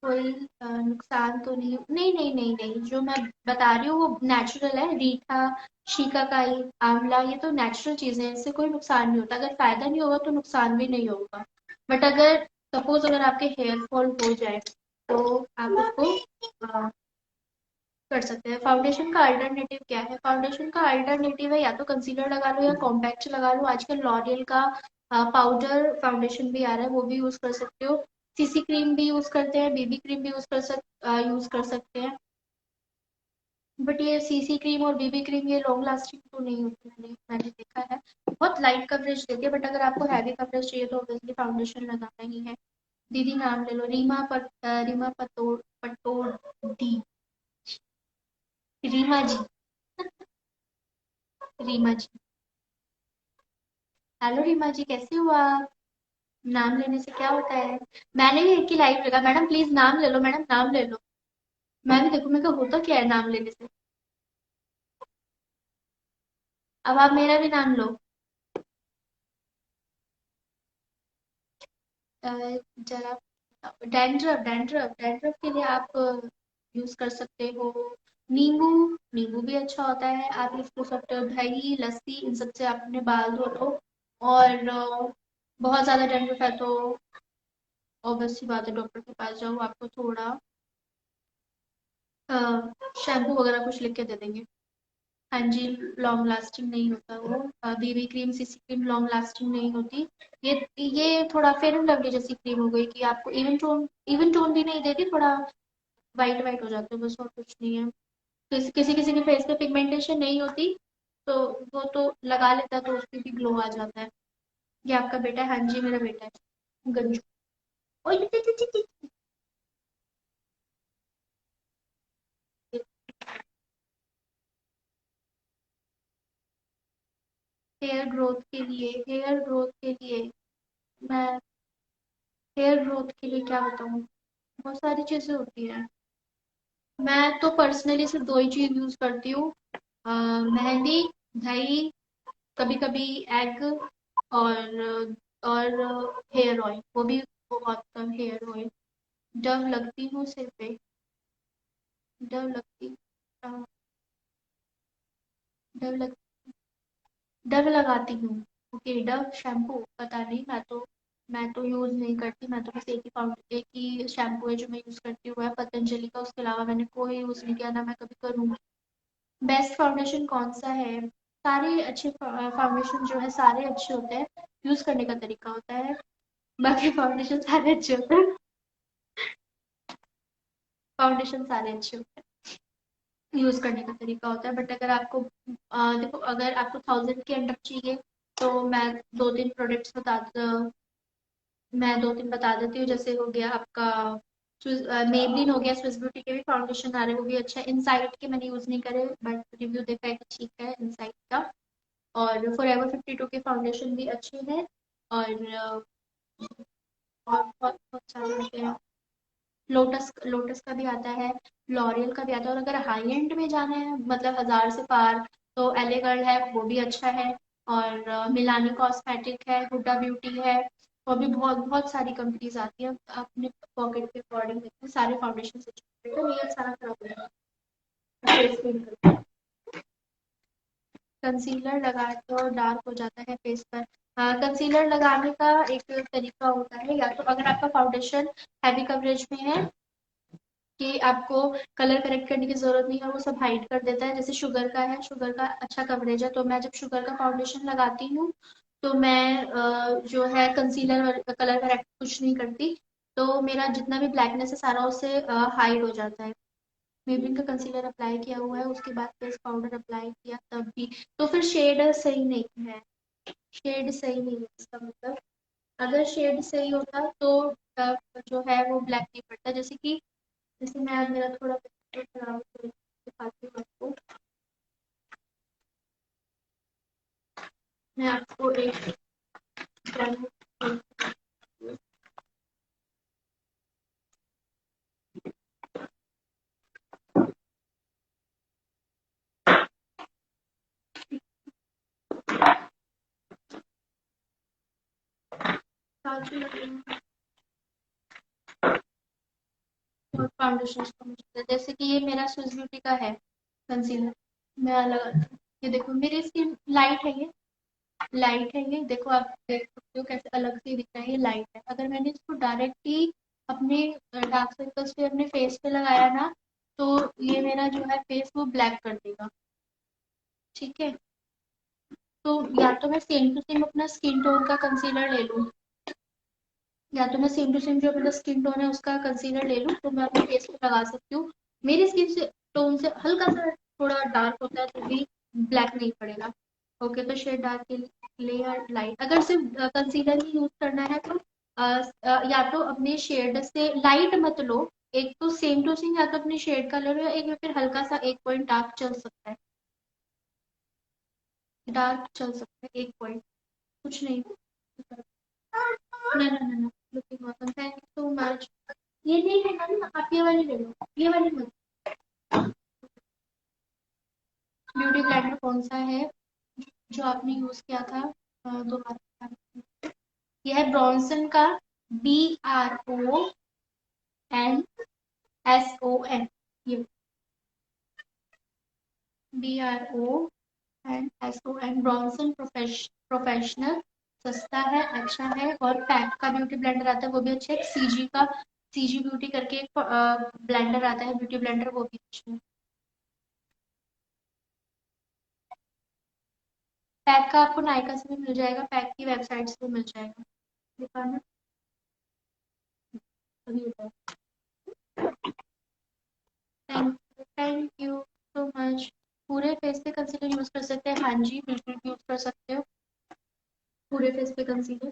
कोई नुकसान तो नहीं, नहीं नहीं नहीं नहीं, जो मैं बता रही हूँ वो नेचुरल है। रीठा, शिकाकाई, आंवला, ये तो नेचुरल चीजें हैं, इससे कोई नुकसान नहीं होता। अगर फायदा नहीं होगा तो नुकसान भी नहीं होगा। बट अगर सपोज अगर आपके हेयर फॉल हो जाए तो आप उसको कर सकते हैं। फाउंडेशन का अल्टरनेटिव क्या है? फाउंडेशन का अल्टरनेटिव है या तो कंसीलर लगा लो या कॉम्पैक्ट लगा लो। आजकल लॉरियल का पाउडर फाउंडेशन भी आ रहा है, वो भी यूज कर सकते हो। सीसी क्रीम भी यूज करते हैं, बीबी क्रीम भी यूज कर सकते हैं। बट ये सीसी क्रीम और बीबी क्रीम ये लॉन्ग लास्टिंग तो नहीं होती, मैंने देखा है। बहुत लाइट कवरेज देती है, बट अगर आपको हैवी कवरेज चाहिए तो ऑब्वियसली फाउंडेशन लगाना ही है। दीदी नाम ले लो, रीमा पटोड़ दी, रीमा जी। रीमा जी, हेलो रीमा जी, कैसे हो आप? नाम लेने से क्या होता है? मैंने भी एक ही लाइव लगा, मैडम प्लीज नाम ले लो, मैडम नाम ले लो। मैं भी देखूं मैं क्या होता क्या है नाम लेने से। अब आप मेरा भी नाम लो। अ, जरा, डैंड्रफ के लिए आप यूज कर सकते हो नींबू। नींबू भी अच्छा होता है, आप यूज कर सकते हो दही, लस्सी, इन सब से आप अपने बाल धो लो। और बहुत ज्यादा डैंड्रफ है तो ऑब्वियस सी बात है, डॉक्टर के पास जाओ, आपको थोड़ा शैम्पू वगैरह कुछ लिख के दे देंगे। हाँ जी, लॉन्ग लास्टिंग नहीं होता वो। BB cream, CC cream long lasting नहीं होती। ये थोड़ा फेयर एंड लवली जैसी क्रीम हो गई कि आपको इवन टोन भी नहीं देती, थोड़ा वाइट वाइट हो जाते हो बस, और कुछ नहीं है। किसी किसी के फेस पे पिगमेंटेशन नहीं होती तो वो तो लगा लेता है तो उसकी भी ग्लो आ जाता है। ये आपका बेटा है? हाँ जी, मेरा बेटा है गंजू। ओए, हेयर ग्रोथ के लिए मैं हेयर ग्रोथ के लिए क्या बताऊँ, बहुत सारी चीजें होती है। मैं तो पर्सनली सिर्फ 2 ही चीज यूज करती हूँ, मेहंदी, दही, कभी कभी एग, और हेयर ऑयल, वो भी बहुत कम। हेयर ऑयल डव लगती हूँ सिर पे, डव लगती अ, डव लग डव लगाती हूँ। ओके, डव शैम्पू पता नहीं, मैं तो यूज नहीं करती। मैं तो बस एक ही शैम्पू है जो मैं यूज करती हूँ, वो है पतंजलि का। उसके अलावा मैंने कोई यूज नहीं किया, ना मैं कभी करूँगी। बेस्ट फाउंडेशन कौन सा है? सारे अच्छे फाउंडेशन जो है सारे अच्छे होते हैं, यूज करने का तरीका होता है। बाकी फाउंडेशन सारे अच्छे होते हैं, फाउंडेशन सारे अच्छे होते हैं, यूज करने का तरीका होता है। बट अगर आपको देखो, अगर आपको 1000 के अंडर चाहिए तो दो तीन प्रोडक्ट्स मैं 2-3 बता देती हूँ। जैसे हो गया आपका मेबलिन, हो गया स्विस ब्यूटी के भी फाउंडेशन आ रहे हैं, वो भी अच्छा है। इनसाइट के मैंने यूज नहीं करे बट रिव्यू देखा है कि ठीक है इनसाइट का। और फॉरएवर 52 के फाउंडेशन भी अच्छे हैं। और और बहुत बहुत सारे होते हैं। लोटस लोटस का भी आता है, लॉरियल का भी आता है। और अगर हाई एंड में जाना है मतलब 1000 से पार, तो एले गर्ल है, वो भी अच्छा है। और मिलानी कॉस्मेटिक है, हुडा ब्यूटी है, और भी बहुत बहुत सारी कंपनीज आती है। अपने पॉकेट के अकॉर्डिंग देखते हैं, सारे फाउंडेशन से ये सारा खराब हो जाएगा। फेस पे कंसीलर लगाए तो डार्क हो जाता है फेस पर। कंसीलर लगाने का एक तरीका होता है, या तो अगर आपका फाउंडेशन हैवी कवरेज में है कि आपको कलर करेक्ट करने की जरूरत नहीं है, वो सब हाइड कर देता है, जैसे शुगर का है, शुगर का अच्छा कवरेज है, तो मैं जब शुगर का फाउंडेशन लगाती हूँ तो मैं जो है कंसीलर कलर करेक्ट कुछ नहीं करती, तो मेरा जितना भी ब्लैकनेस है सारा उससे हाइड हो जाता है। मेबलिन का कंसीलर अप्लाई किया हुआ है, उसके बाद फेस पाउडर अप्लाई किया तब भी, तो फिर शेड सही नहीं है, शेड सही नहीं है इसका मतलब। अगर शेड सही होता तो जो है वो ब्लैक नहीं पड़ता। जैसे मैं आज मेरा थोड़ा picture खराब हो गया, दिखाती हूँ आपको। मैं आपको एक फाउंडेशन जैसे कि ये मेरा स्विस ब्यूटी का है कंसीलर, मैं अलग, ये देखो मेरी स्किन लाइट है, ये लाइट है, ये देखो आप देख सकते हो कैसे अलग से दिख रहा है, ये लाइट है। अगर मैंने इसको डायरेक्टली अपने डार्क सर्कल्स पे अपने फेस पे लगाया ना, तो ये मेरा जो है फेस वो ब्लैक कर देगा। ठीक है, तो या तो मैं सेम टू सेम अपना स्किन टोन का कंसीलर ले लूँ, या तो मैं सेम टू सेम जो मेरा स्किन टोन है उसका कंसीलर ले लूँ, तो मैं अपने फेस पे लगा सकती हूँ। मेरी स्किन से टोन से हल्का सा थोड़ा डार्क होता है तो भी ब्लैक नहीं पड़ेगा। ओके, तो शेड डार्क के लिए या लाइट, अगर सिर्फ कंसीलर ही यूज करना है तो या तो अपने शेड से लाइट मत लो, एक तो सेम टू सेम, या तो अपने शेड कलर या एक फिर हल्का सा एक पॉइंट डार्क चल सकता है, डार्क चल सकता है एक पॉइंट, कुछ नहीं। ना ना ना ना, looking awesome, thank you so much. ये नहीं लेना ना, आप ये वाली ले लो, ये वाली मत। ब्यूटी ब्लेंडर कौन सा है जो आपने यूज किया था दोबारा? यह है ब्रॉन्सन का BRONSON, ये BRONSON, ब्रॉन्सन प्रोफेशनल, सस्ता है, अच्छा है, और पैक का ब्यूटी ब्लेंडर आता है वो भी अच्छा है। सीजी का, सीजी ब्यूटी करके एक ब्लेंडर आता है ब्यूटी ब्लेंडर, वो भी अच्छा है। पैक का आपको नायका से भी मिल जाएगा, पैक की वेबसाइट से भी मिल जाएगा, दिखाना अभी बताओ। Thank you so much. पूरे फेस पे कंसीलर यूज कर सकते हैं, हाँ जी बिल्कुल यूज कर सकते हो पूरे फेस पे कंसीलर।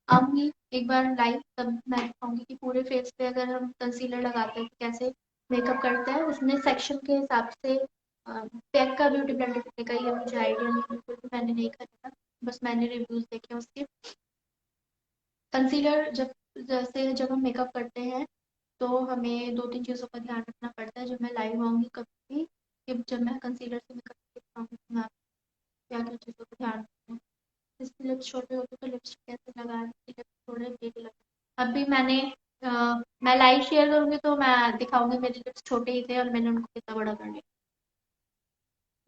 आऊंगी एक बार लाइव, तब मैं दिखाऊंगी कि पूरे फेस पे अगर हम कंसीलर लगाते हैं तो कैसे मेकअप करते हैं, उसमें सेक्शन के हिसाब से। पैक का ब्यूटी ब्लेंडर कितने का, ये मुझे आइडिया नहीं, बिल्कुल भी मैंने नहीं खरीदा, बस मैंने रिव्यूज देखे उसके। कंसीलर जब हम मेकअप करते हैं तो हमें दो तीन चीज़ों का ध्यान रखना पड़ता है, जब मैं लाइव आऊंगी कभी भी, कि जब मैं कंसीलर से मेकअप दिखाऊंगी तो मैं क्या क्या चीज़ों का ध्यान रखूँ। जिसके लिप्स छोटे होते तो लिपस्टिक कैसे लगाए, लिप्स थोड़े बिग लगे। अभी मैं लाइव शेयर करूंगी तो मैं दिखाऊंगी मेरे लिप्स छोटे ही थे और मैंने उनको कितना बड़ा कर लिया।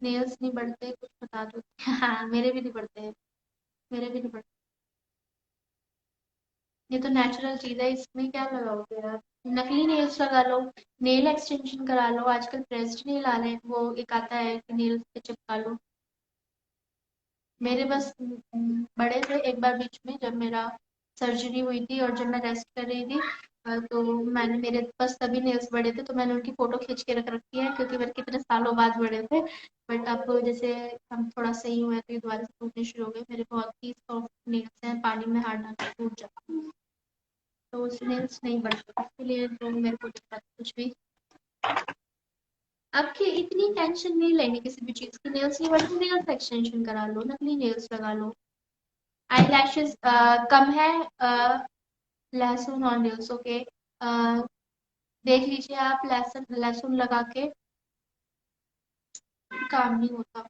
नेल्स नहीं बढ़ते कुछ बता दो। हाँ मेरे भी नहीं बढ़ते हैं, मेरे भी नहीं बढ़ते। ये तो नेचुरल चीज है, इसमें क्या लगाओगे यार, नकली नेल्स लगा लो, नेल एक्सटेंशन करा लो, आजकल प्रेस्ड नेल आ रहे हैं, वो एक आता है कि नेल्स पे चिपका लो। मेरे बस बड़े थे एक बार बीच में जब मेरा सर्जरी हुई थी और जब मैं रेस्ट कर रही थी, तो मैंने मेरे बस तभी नेल्स बड़े थे तो मैंने उनकी फोटो खींच के रख रखी है, क्योंकि मेरे कितने सालों बाद बड़े थे। बट अब जैसे हम थोड़ा सही हुए तो ये दोबारा से टूटने शुरू हो गए, मेरे बहुत ही सॉफ्ट नेल्स हैं, पानी में हाथ डाल के टूट जाते हैं, तो उस नेल्स नहीं बढ़ते, इसके लिए तो मेरे को दिक्कत कुछ भी। आपकी इतनी टेंशन नहीं लेनी किसी भी चीज की, नेल्स नहीं बढ़ती, नेल्स एक्सटेंशन करा लो, नकली नेल्स लगा लो। आई लैशेस कम है, लहसुन और नेल्स, ओके। देख लीजिए आप लहसुन लहसुन लगा के काम नहीं होता।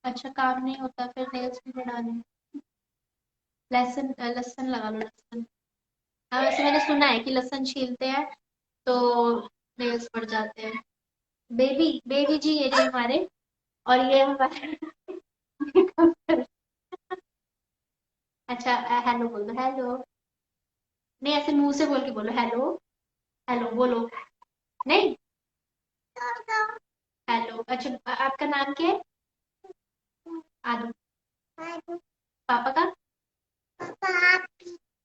अच्छा काम नहीं होता फिर नेल्स भी बढ़ाने हैं। लहसुन लहसुन लगा लो लहसुन। हाँ वैसे मैंने सुना है कि लहसुन छीलते हैं तो नेल्स बढ़ जाते हैं। बेबी बेबी जी ये जो हमारे, और ये हमारे अच्छा हेलो बोल दो हेलो। नहीं ऐसे मुंह से बोल के बोलो हेलो। हेलो बोलो। नहीं हेलो। अच्छा आपका नाम क्या है? आदू। पापा का?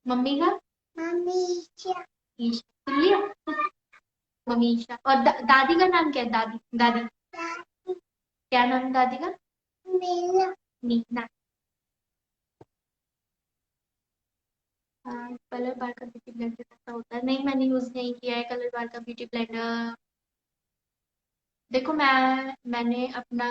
मम्मी का? ईशा सुन लिया। ममीशा। और दादी का नाम क्या है? दादी दादी क्या नाम है दादी का? मीना। कलर बार का ब्यूटी ब्लेंडर कैसा होता है? नहीं मैंने यूज नहीं किया है कलर बार का ब्यूटी ब्लेंडर। देखो मैंने अपना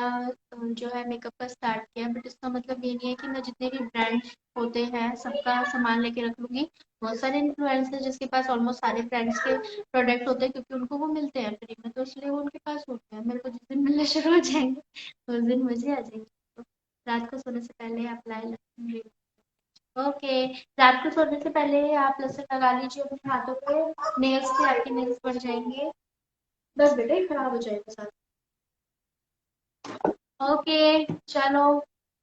जो है मेकअप का स्टार्ट किया, बट इसका मतलब ये नहीं है कि मैं जितने भी ब्रांड्स होते हैं सबका सामान लेके रख लूंगी। बहुत सारे इन्फ्लुएंसर जिसके पास ऑलमोस्ट सारे ब्रांड्स के प्रोडक्ट होते हैं क्योंकि उनको वो मिलते हैं फ्री में, तो इसलिए वो उनके पास होते हैं। मेरे को जिस दिन मिलने शुरू हो जाएंगे उस दिन मुझे आ जाएंगे। तो रात को सोने से पहले अप्लाई। ओके। रात को सोने से पहले आप लहसुन लगा लीजिए अपने हाथों पे, नेल्स से आपके नेल्स बढ़ जाएंगे। बस बेटा ये खराब हो जाएगा साथ। ओके चलो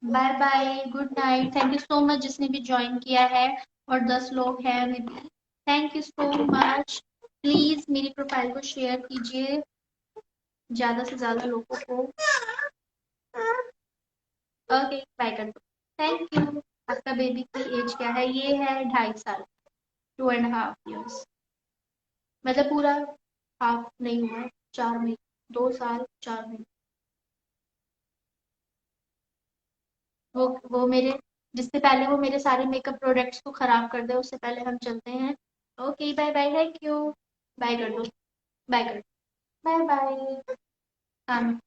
bye bye good night. Thank you so much जिसने भी ज्वाइन किया है, और 10 लोग हैं maybe. Thank you so much. Please मेरी प्रोफाइल को शेयर कीजिए ज्यादा से ज्यादा लोगों को। ओके बाय कर दो। Thank you. आपका बेबी की एज क्या है? ये है 2.5 साल। 2.5 years। मतलब पूरा हाफ नहीं हुआ है, 4 महीने। 2 साल 4 महीने। वो मेरे, जिससे पहले वो मेरे सारे मेकअप प्रोडक्ट्स को खराब कर दे उससे पहले हम चलते हैं। Okay bye bye thank you. Bye कर दो। बाय कर दो। Bye bye. हाँ